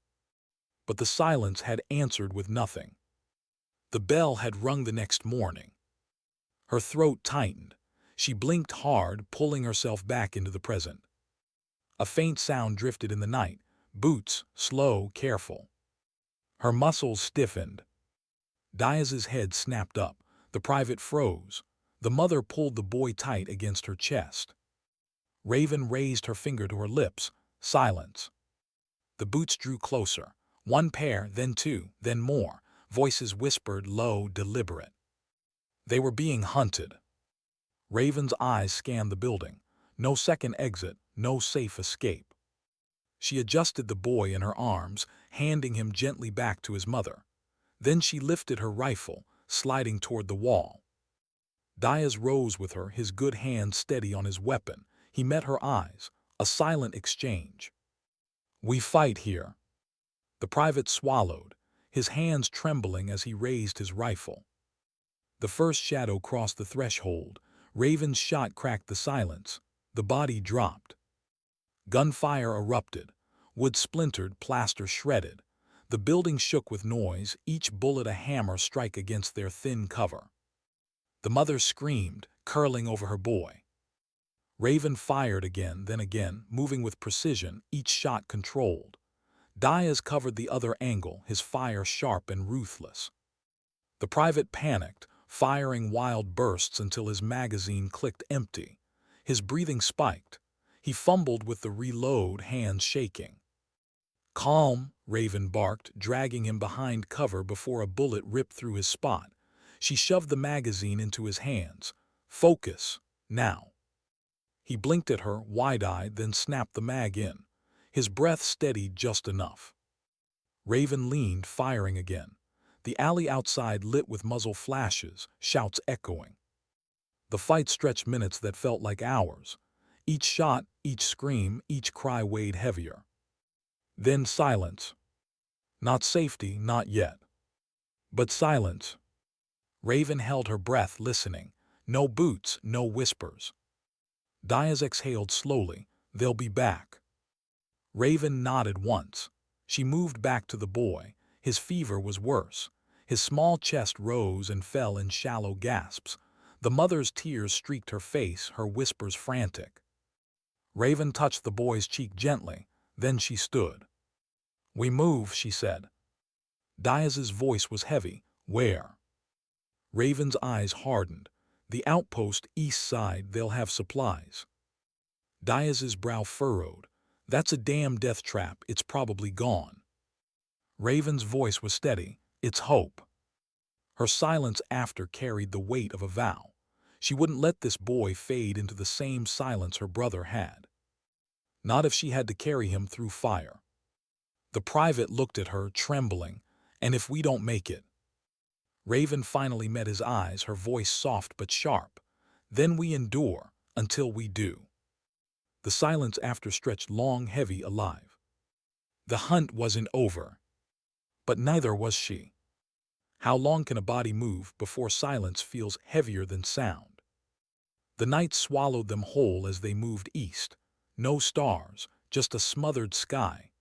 But the silence had answered with nothing. The bell had rung the next morning. Her throat tightened. She blinked hard, pulling herself back into the present. A faint sound drifted in the night. Boots, slow, careful. Her muscles stiffened. Diaz's head snapped up. The private froze. The mother pulled the boy tight against her chest. Raven raised her finger to her lips. Silence. The boots drew closer. One pair, then two, then more. Voices whispered, low, deliberate. They were being hunted. Raven's eyes scanned the building. No second exit, no safe escape. She adjusted the boy in her arms, handing him gently back to his mother. Then she lifted her rifle, sliding toward the wall. Diaz rose with her, his good hand steady on his weapon. He met her eyes, a silent exchange. We fight here. The private swallowed, his hands trembling as he raised his rifle. The first shadow crossed the threshold. Raven's shot cracked the silence. The body dropped. Gunfire erupted. Wood splintered, plaster shredded. The building shook with noise, each bullet a hammer strike against their thin cover. The mother screamed, curling over her boy. Raven fired again, then again, moving with precision, each shot controlled. Diaz covered the other angle, his fire sharp and ruthless. The private panicked, firing wild bursts until his magazine clicked empty. His breathing spiked. He fumbled with the reload, hands shaking. Calm, Raven barked, dragging him behind cover before a bullet ripped through his spot. She shoved the magazine into his hands. Focus, now. He blinked at her, wide-eyed, then snapped the mag in. His breath steadied just enough. Raven leaned, firing again. The alley outside lit with muzzle flashes, shouts echoing. The fight stretched minutes that felt like hours. Each shot, each scream, each cry weighed heavier. Then silence. Not safety, not yet. But silence. Raven held her breath, listening. No boots, no whispers. Diaz exhaled slowly. They'll be back. Raven nodded once. She moved back to the boy. His fever was worse. His small chest rose and fell in shallow gasps. The mother's tears streaked her face, her whispers frantic. Raven touched the boy's cheek gently. Then she stood. We move, she said. Diaz's voice was heavy. Where? Raven's eyes hardened. The outpost, east side, they'll have supplies. Diaz's brow furrowed. That's a damn death trap, it's probably gone. Raven's voice was steady. It's hope. Her silence after carried the weight of a vow. She wouldn't let this boy fade into the same silence her brother had. Not if she had to carry him through fire. The private looked at her, trembling. And if we don't make it? Raven finally met his eyes, her voice soft but sharp. Then we endure, until we do. The silence after stretched long, heavy, alive. The hunt wasn't over, but neither was she. How long can a body move before silence feels heavier than sound? The night swallowed them whole as they moved east. No stars, just a smothered sky.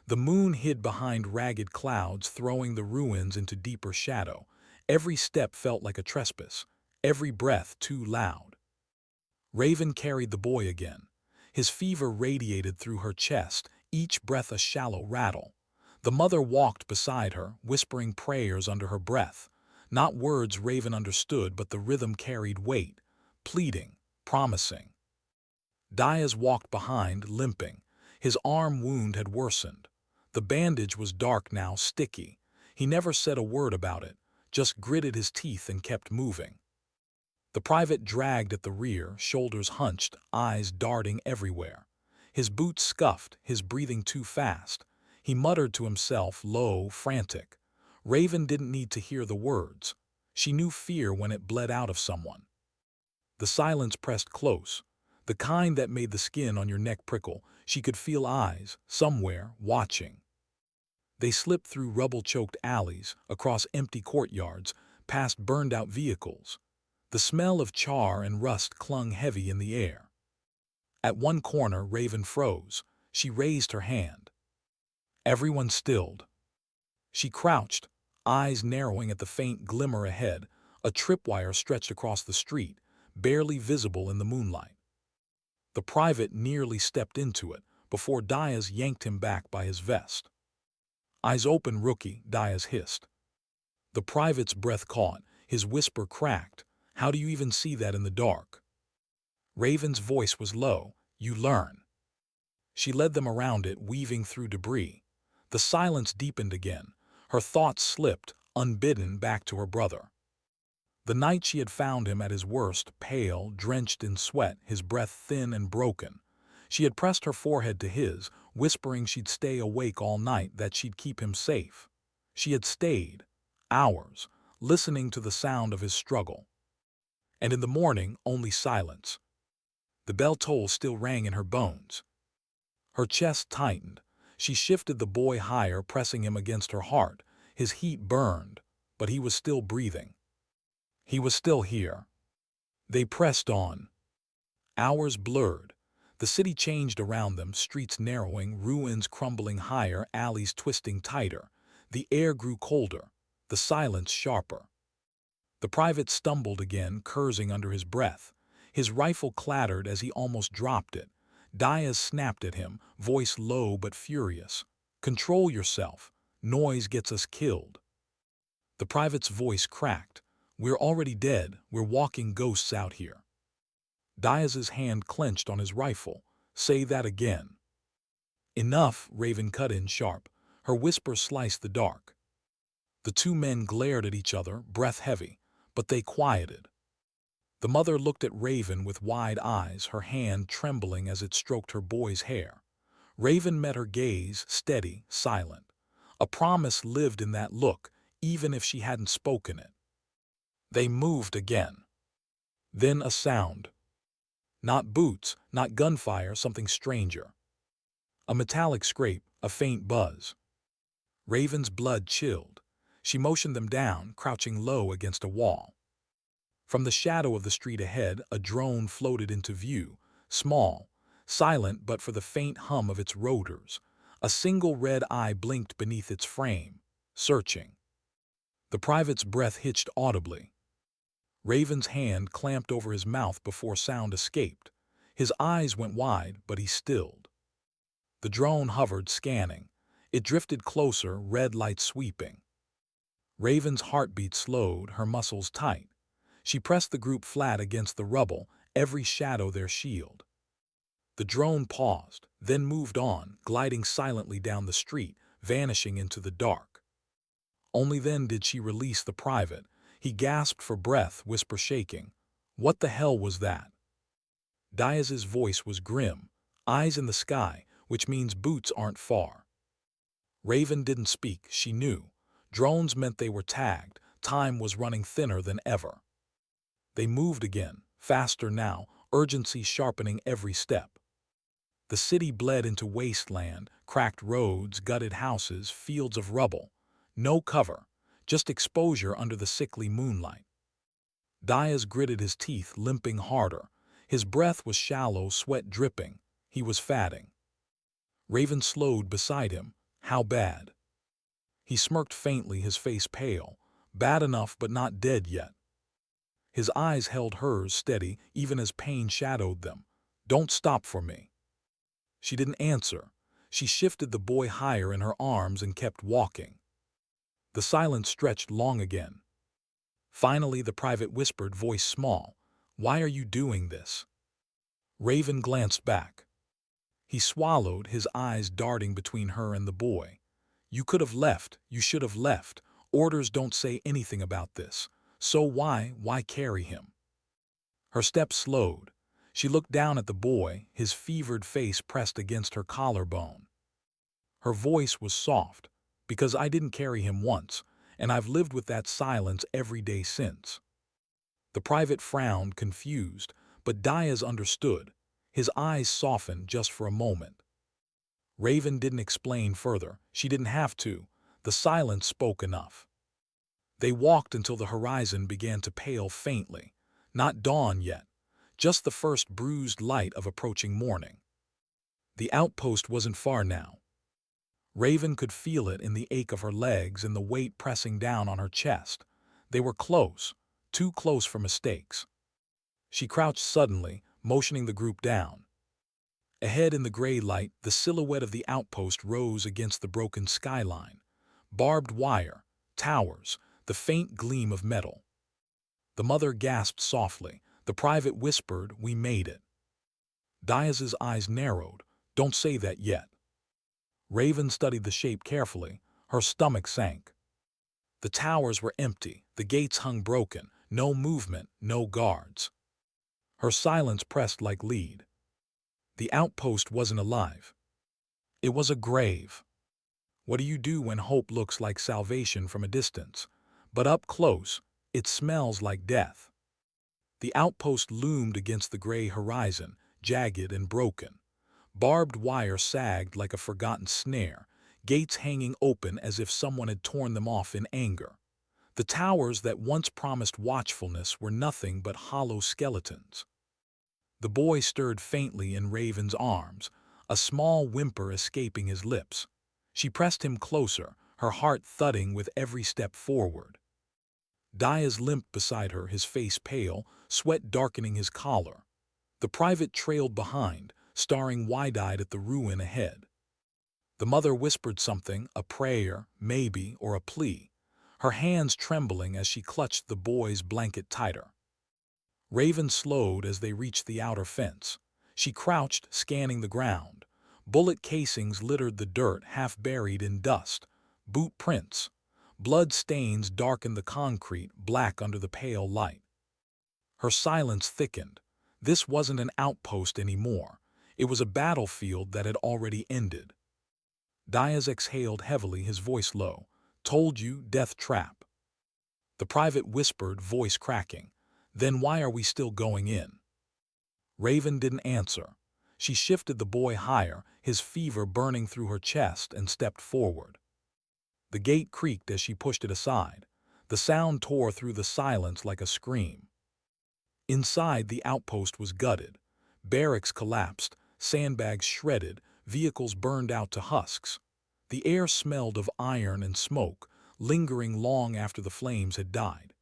The moon hid behind ragged clouds, throwing the ruins into deeper shadow. Every step felt like a trespass, every breath too loud. Raven carried the boy again. His fever radiated through her chest, each breath a shallow rattle. The mother walked beside her, whispering prayers under her breath. Not words Raven understood, but the rhythm carried weight, pleading, promising. Diaz walked behind, limping. His arm wound had worsened. The bandage was dark now, sticky. He never said a word about it, just gritted his teeth and kept moving. The private dragged at the rear, shoulders hunched, eyes darting everywhere. His boots scuffed, his breathing too fast. He muttered to himself, low, frantic. Raven didn't need to hear the words. She knew fear when it bled out of someone. The silence pressed close, the kind that made the skin on your neck prickle. She could feel eyes, somewhere, watching. They slipped through rubble-choked alleys, across empty courtyards, past burned-out vehicles. The smell of char and rust clung heavy in the air. At one corner, Raven froze. She raised her hand. Everyone stilled. She crouched, eyes narrowing at the faint glimmer ahead. A tripwire stretched across the street, barely visible in the moonlight. The private nearly stepped into it before Diaz yanked him back by his vest. "Eyes open, rookie," Diaz hissed. The private's breath caught, his whisper cracked. "How do you even see that in the dark?" Raven's voice was low. "You learn." She led them around it, weaving through debris. The silence deepened again. Her thoughts slipped, unbidden, back to her brother. The night she had found him at his worst, pale, drenched in sweat, his breath thin and broken. She had pressed her forehead to his, whispering she'd stay awake all night, that she'd keep him safe. She had stayed, hours, listening to the sound of his struggle. And in the morning, only silence. The bell toll still rang in her bones. Her chest tightened. She shifted the boy higher, pressing him against her heart. His heat burned, but he was still breathing. He was still here. They pressed on. Hours blurred. The city changed around them, streets narrowing, ruins crumbling higher, alleys twisting tighter. The air grew colder, the silence sharper. The private stumbled again, cursing under his breath. His rifle clattered as he almost dropped it. Diaz snapped at him, voice low but furious. "Control yourself. Noise gets us killed." The private's voice cracked. "We're already dead. We're walking ghosts out here." Diaz's hand clenched on his rifle. "Say that again." "Enough," Raven cut in sharp. Her whisper sliced the dark. The two men glared at each other, breath heavy, but they quieted. The mother looked at Raven with wide eyes, her hand trembling as it stroked her boy's hair. Raven met her gaze, steady, silent. A promise lived in that look, even if she hadn't spoken it. They moved again. Then a sound. Not boots, not gunfire, something stranger. A metallic scrape, a faint buzz. Raven's blood chilled. She motioned them down, crouching low against a wall. From the shadow of the street ahead, a drone floated into view, small, silent but for the faint hum of its rotors. A single red eye blinked beneath its frame, searching. The private's breath hitched audibly. Raven's hand clamped over his mouth before sound escaped. His eyes went wide, but he stilled. The drone hovered, scanning. It drifted closer, red light sweeping. Raven's heartbeat slowed, her muscles tight. She pressed the group flat against the rubble, every shadow their shield. The drone paused, then moved on, gliding silently down the street, vanishing into the dark. Only then did she release the private. He gasped for breath, whisper shaking. "What the hell was that?" Diaz's voice was grim, eyes in the sky, which means boots aren't far. Raven didn't speak, she knew. Drones meant they were tagged, time was running thinner than ever. They moved again, faster now, urgency sharpening every step. The city bled into wasteland, cracked roads, gutted houses, fields of rubble. No cover, just exposure under the sickly moonlight. Diaz gritted his teeth, limping harder. His breath was shallow, sweat dripping. He was fatting. Raven slowed beside him. How bad? He smirked faintly, his face pale. Bad enough, but not dead yet. His eyes held hers steady, even as pain shadowed them. Don't stop for me. She didn't answer. She shifted the boy higher in her arms and kept walking. The silence stretched long again. Finally, the private whispered, voice small, "Why are you doing this?" Raven glanced back. He swallowed, his eyes darting between her and the boy. "You could have left. You should have left. Orders don't say anything about this. So why carry him?" Her steps slowed. She looked down at the boy, his fevered face pressed against her collarbone. Her voice was soft, "Because I didn't carry him once, and I've lived with that silence every day since." The private frowned, confused, but Diaz understood. His eyes softened just for a moment. Raven didn't explain further. She didn't have to. The silence spoke enough. They walked until the horizon began to pale faintly. Not dawn yet, just the first bruised light of approaching morning. The outpost wasn't far now. Raven could feel it in the ache of her legs and the weight pressing down on her chest. They were close, too close for mistakes. She crouched suddenly, motioning the group down. Ahead in the gray light, the silhouette of the outpost rose against the broken skyline. Barbed wire, towers, the faint gleam of metal. The mother gasped softly. The private whispered, "We made it." Diaz's eyes narrowed. "Don't say that yet." Raven studied the shape carefully. Her stomach sank. The towers were empty. The gates hung broken. No movement, no guards. Her silence pressed like lead. The outpost wasn't alive. It was a grave. What do you do when hope looks like salvation from a distance? But up close, it smells like death. The outpost loomed against the gray horizon, jagged and broken. Barbed wire sagged like a forgotten snare, gates hanging open as if someone had torn them off in anger. The towers that once promised watchfulness were nothing but hollow skeletons. The boy stirred faintly in Raven's arms, a small whimper escaping his lips. She pressed him closer, her heart thudding with every step forward. Diaz limped beside her, his face pale, sweat darkening his collar. The private trailed behind, staring wide-eyed at the ruin ahead. The mother whispered something, a prayer, maybe, or a plea, her hands trembling as she clutched the boy's blanket tighter. Raven slowed as they reached the outer fence. She crouched, scanning the ground. Bullet casings littered the dirt, half buried in dust. Boot prints. Blood stains darkened the concrete, black under the pale light. Her silence thickened. This wasn't an outpost anymore. It was a battlefield that had already ended. Diaz exhaled heavily, his voice low. "Told you, death trap." The private whispered, voice cracking. "Then why are we still going in?" Raven didn't answer. She shifted the boy higher, his fever burning through her chest, and stepped forward. The gate creaked as she pushed it aside. The sound tore through the silence like a scream. Inside, the outpost was gutted. Barracks collapsed, sandbags shredded, vehicles burned out to husks. The air smelled of iron and smoke, lingering long after the flames had died.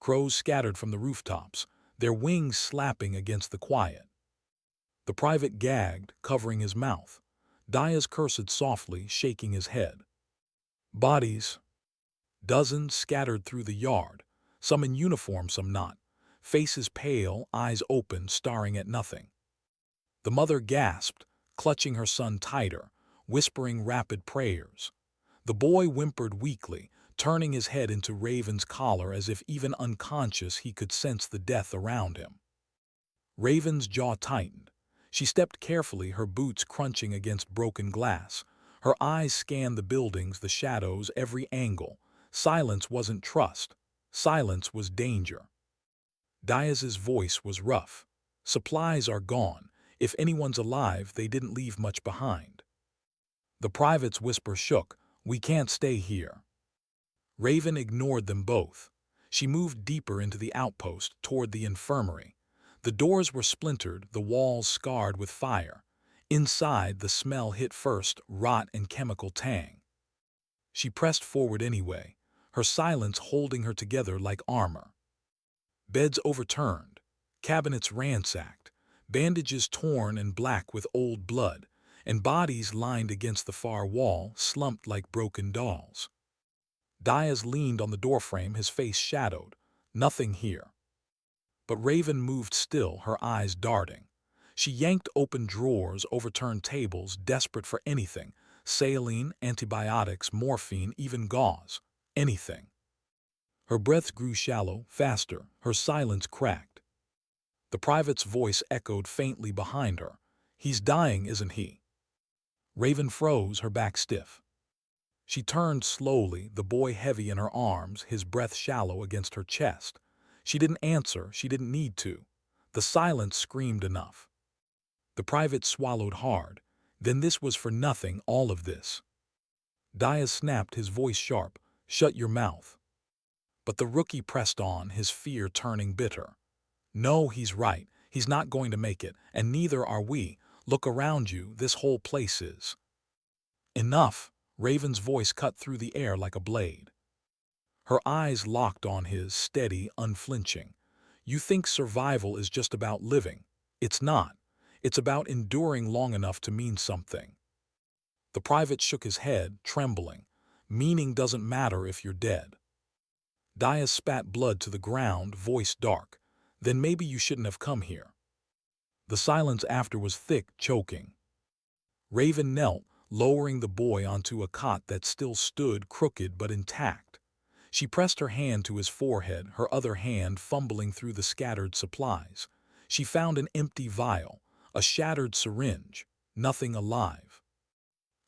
Crows scattered from the rooftops, their wings slapping against the quiet. The private gagged, covering his mouth. Diaz cursed softly, shaking his head. Bodies. Dozens scattered through the yard, some in uniform, some not. Faces pale, eyes open, staring at nothing. The mother gasped, clutching her son tighter, whispering rapid prayers. The boy whimpered weakly, turning his head into Raven's collar as if even unconscious he could sense the death around him. Raven's jaw tightened. She stepped carefully, her boots crunching against broken glass. Her eyes scanned the buildings, the shadows, every angle. Silence wasn't trust. Silence was danger. Diaz's voice was rough. "Supplies are gone. If anyone's alive, they didn't leave much behind. The private's whisper shook, "We can't stay here." Raven ignored them both. She moved deeper into the outpost, toward the infirmary. The doors were splintered, the walls scarred with fire. Inside, the smell hit first, rot and chemical tang. She pressed forward anyway, her silence holding her together like armor. Beds overturned, cabinets ransacked, bandages torn and black with old blood, and bodies lined against the far wall, slumped like broken dolls. Diaz leaned on the doorframe, his face shadowed. Nothing here. But Raven moved still, her eyes darting. She yanked open drawers, overturned tables, desperate for anything. Saline, antibiotics, morphine, even gauze. Anything. Her breath grew shallow, faster, her silence cracked. The private's voice echoed faintly behind her. "He's dying, isn't he?" Raven froze, her back stiff. She turned slowly, the boy heavy in her arms, his breath shallow against her chest. She didn't answer, she didn't need to. The silence screamed enough. The private swallowed hard. Then this was for nothing, all of this. Diaz snapped, his voice sharp, "Shut your mouth." But the rookie pressed on, his fear turning bitter. "No, he's right. He's not going to make it, and neither are we. Look around you, this whole place is." "Enough!" Raven's voice cut through the air like a blade. Her eyes locked on his, steady, unflinching. "You think survival is just about living. It's not. It's about enduring long enough to mean something." The private shook his head, trembling. "Meaning doesn't matter if you're dead." Diaz spat blood to the ground, voice dark. "Then maybe you shouldn't have come here." The silence after was thick, choking. Raven knelt, lowering the boy onto a cot that still stood, crooked but intact. She pressed her hand to his forehead, her other hand fumbling through the scattered supplies. She found an empty vial, a shattered syringe, nothing alive.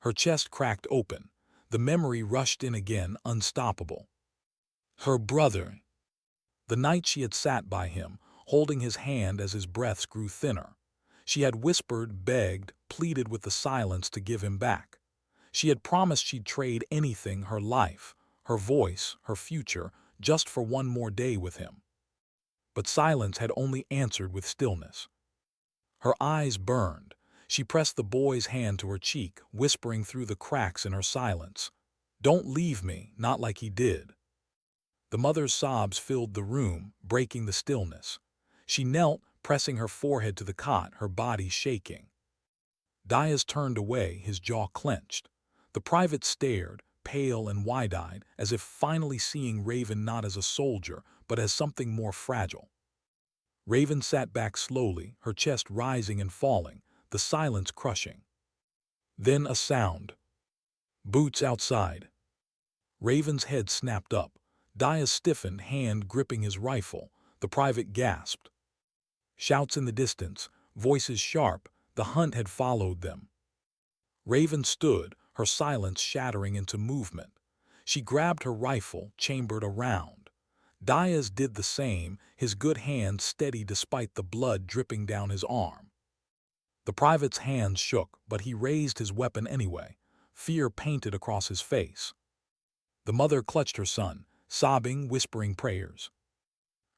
Her chest cracked open. The memory rushed in again, unstoppable. Her brother. The night she had sat by him, holding his hand as his breaths grew thinner. She had whispered, begged, pleaded with the silence to give him back. She had promised she'd trade anything, her life, her voice, her future, just for one more day with him. But silence had only answered with stillness. Her eyes burned. She pressed the boy's hand to her cheek, whispering through the cracks in her silence, "Don't leave me," not like he did. The mother's sobs filled the room, breaking the stillness. She knelt, pressing her forehead to the cot, her body shaking. Diaz turned away, his jaw clenched. The private stared, pale and wide-eyed, as if finally seeing Raven not as a soldier, but as something more fragile. Raven sat back slowly, her chest rising and falling, the silence crushing. Then a sound. Boots outside. Raven's head snapped up. Diaz stiffened, hand gripping his rifle. The private gasped. Shouts in the distance, voices sharp, the hunt had followed them. Raven stood, her silence shattering into movement. She grabbed her rifle, chambered a round. Diaz did the same, his good hand steady despite the blood dripping down his arm. The private's hands shook, but he raised his weapon anyway, fear painted across his face. The mother clutched her son, sobbing, whispering prayers.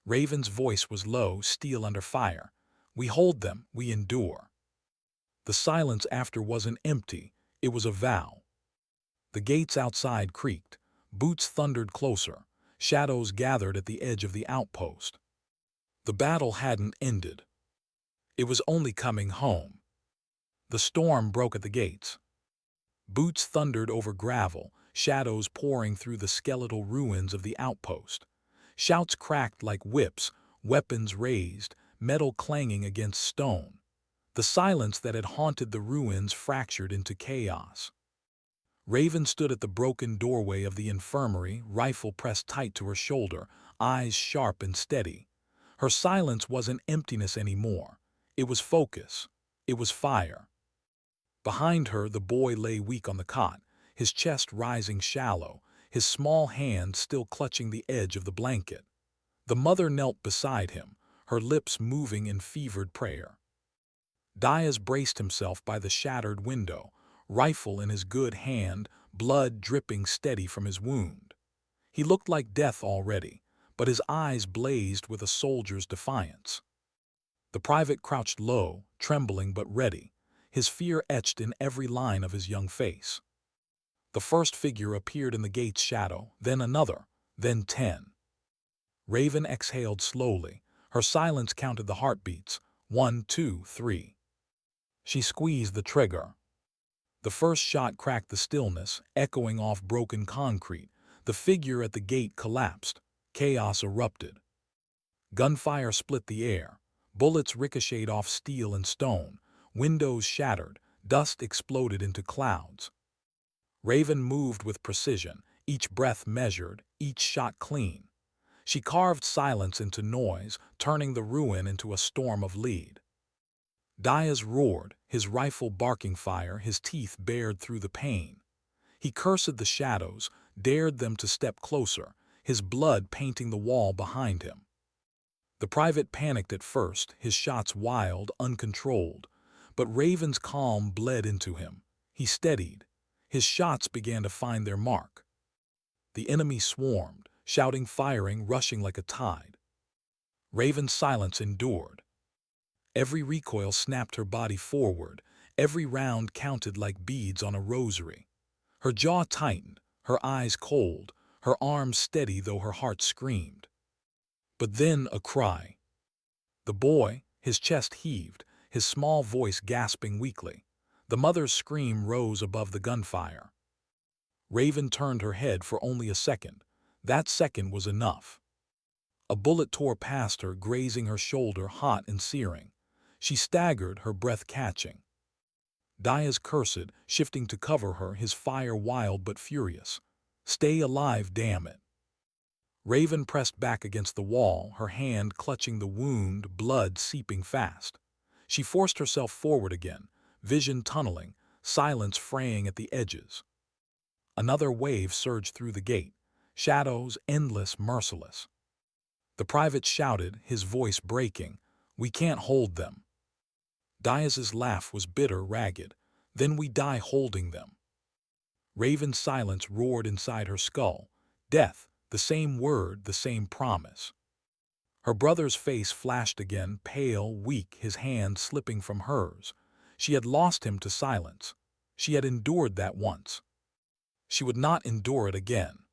Raven's voice was low, steel under fire. "We hold them, we endure." The silence after wasn't empty, it was a vow. The gates outside creaked. Boots thundered closer. Shadows gathered at the edge of the outpost. The battle hadn't ended. It was only coming home. The storm broke at the gates. Boots thundered over gravel, shadows pouring through the skeletal ruins of the outpost. Shouts cracked like whips, weapons raised, metal clanging against stone. The silence that had haunted the ruins fractured into chaos. Raven stood at the broken doorway of the infirmary, rifle pressed tight to her shoulder, eyes sharp and steady. Her silence wasn't emptiness anymore. It was focus. It was fire. Behind her, the boy lay weak on the cot, his chest rising shallow, his small hand still clutching the edge of the blanket. The mother knelt beside him, her lips moving in fevered prayer. Diaz braced himself by the shattered window, rifle in his good hand, blood dripping steady from his wound. He looked like death already, but his eyes blazed with a soldier's defiance. The private crouched low, trembling but ready, his fear etched in every line of his young face. The first figure appeared in the gate's shadow, then another, then 10. Raven exhaled slowly. Her silence counted the heartbeats. 1, 2, 3. She squeezed the trigger. The first shot cracked the stillness, echoing off broken concrete. The figure at the gate collapsed. Chaos erupted. Gunfire split the air. Bullets ricocheted off steel and stone. Windows shattered. Dust exploded into clouds. Raven moved with precision, each breath measured, each shot clean. She carved silence into noise, turning the ruin into a storm of lead. Diaz roared, his rifle barking fire, his teeth bared through the pain. He cursed the shadows, dared them to step closer, his blood painting the wall behind him. The private panicked at first, his shots wild, uncontrolled. But Raven's calm bled into him. He steadied. His shots began to find their mark. The enemy swarmed, shouting, firing, rushing like a tide. Raven's silence endured. Every recoil snapped her body forward. Every round counted like beads on a rosary. Her jaw tightened, her eyes cold, her arms steady though her heart screamed. But then a cry. The boy, his chest heaved, his small voice gasping weakly. The mother's scream rose above the gunfire. Raven turned her head for only a second. That second was enough. A bullet tore past her, grazing her shoulder, hot and searing. She staggered, her breath catching. Diaz cursed, shifting to cover her, his fire wild but furious. Stay alive, damn it. Raven pressed back against the wall, her hand clutching the wound, blood seeping fast. She forced herself forward again, vision tunneling, silence fraying at the edges. Another wave surged through the gate, shadows endless, merciless. The private shouted, his voice breaking, "We can't hold them." Diaz's laugh was bitter, ragged. "Then we die holding them." Raven's silence roared inside her skull. Death, the same word, the same promise. Her brother's face flashed again, pale, weak, his hand slipping from hers. She had lost him to silence. She had endured that once. She would not endure it again.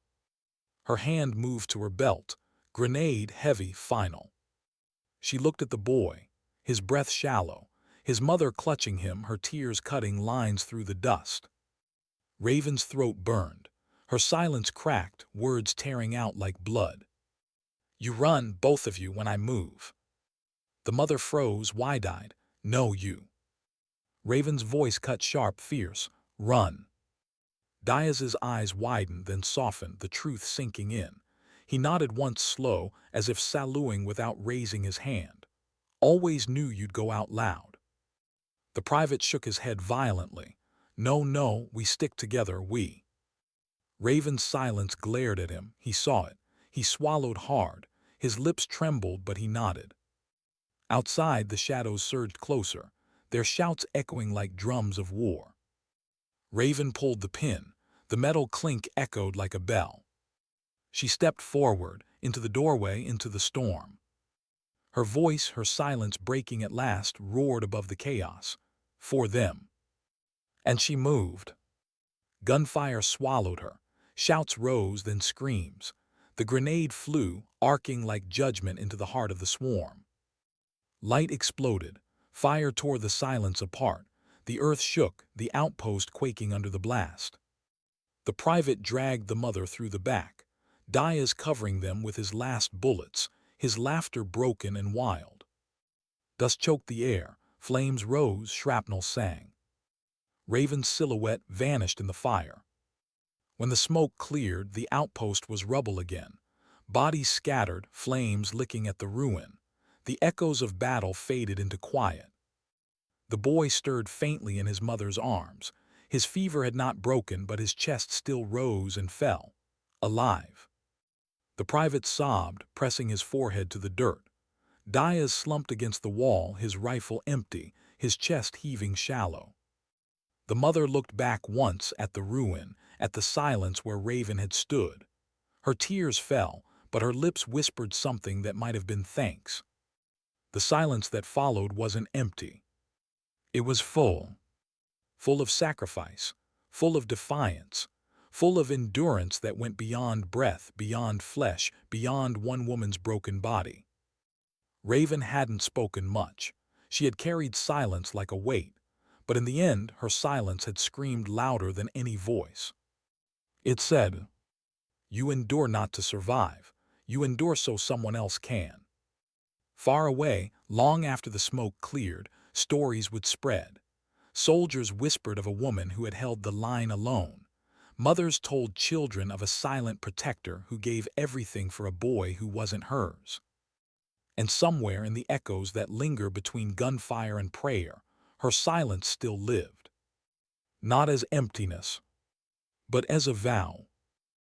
Her hand moved to her belt, grenade heavy, final. She looked at the boy, his breath shallow, his mother clutching him, her tears cutting lines through the dust. Raven's throat burned. Her silence cracked, words tearing out like blood. "You run, both of you, when I move." The mother froze, wide-eyed. "No, you." Raven's voice cut sharp, fierce. "Run." Diaz's eyes widened, then softened, the truth sinking in. He nodded once slow, as if saluting without raising his hand. "Always knew you'd go out loud." The private shook his head violently. "No, no, we stick together, we." Raven's silence glared at him. He saw it. He swallowed hard. His lips trembled, but he nodded. Outside, the shadows surged closer, their shouts echoing like drums of war. Raven pulled the pin. The metal clink echoed like a bell. She stepped forward, into the doorway, into the storm. Her voice, her silence breaking at last, roared above the chaos. "For them." And she moved. Gunfire swallowed her. Shouts rose, then screams. The grenade flew, arcing like judgment into the heart of the swarm. Light exploded. Fire tore the silence apart. The earth shook, the outpost quaking under the blast. The private dragged the mother through the back, Diaz covering them with his last bullets, his laughter broken and wild. Dust choked the air, flames rose, shrapnel sang. Raven's silhouette vanished in the fire. When the smoke cleared, the outpost was rubble again. Bodies scattered, flames licking at the ruin. The echoes of battle faded into quiet. The boy stirred faintly in his mother's arms. His fever had not broken, but his chest still rose and fell. Alive. The private sobbed, pressing his forehead to the dirt. Diaz slumped against the wall, his rifle empty, his chest heaving shallow. The mother looked back once at the ruin, at the silence where Raven had stood. Her tears fell, but her lips whispered something that might have been thanks. The silence that followed wasn't empty. It was full. Full of sacrifice, full of defiance, full of endurance that went beyond breath, beyond flesh, beyond one woman's broken body. Raven hadn't spoken much. She had carried silence like a weight, but in the end her silence had screamed louder than any voice. It said, "You endure not to survive. You endure so someone else can." Far away, long after the smoke cleared, stories would spread. Soldiers whispered of a woman who had held the line alone. Mothers told children of a silent protector who gave everything for a boy who wasn't hers. And somewhere in the echoes that linger between gunfire and prayer, her silence still lived. Not as emptiness, but as a vow.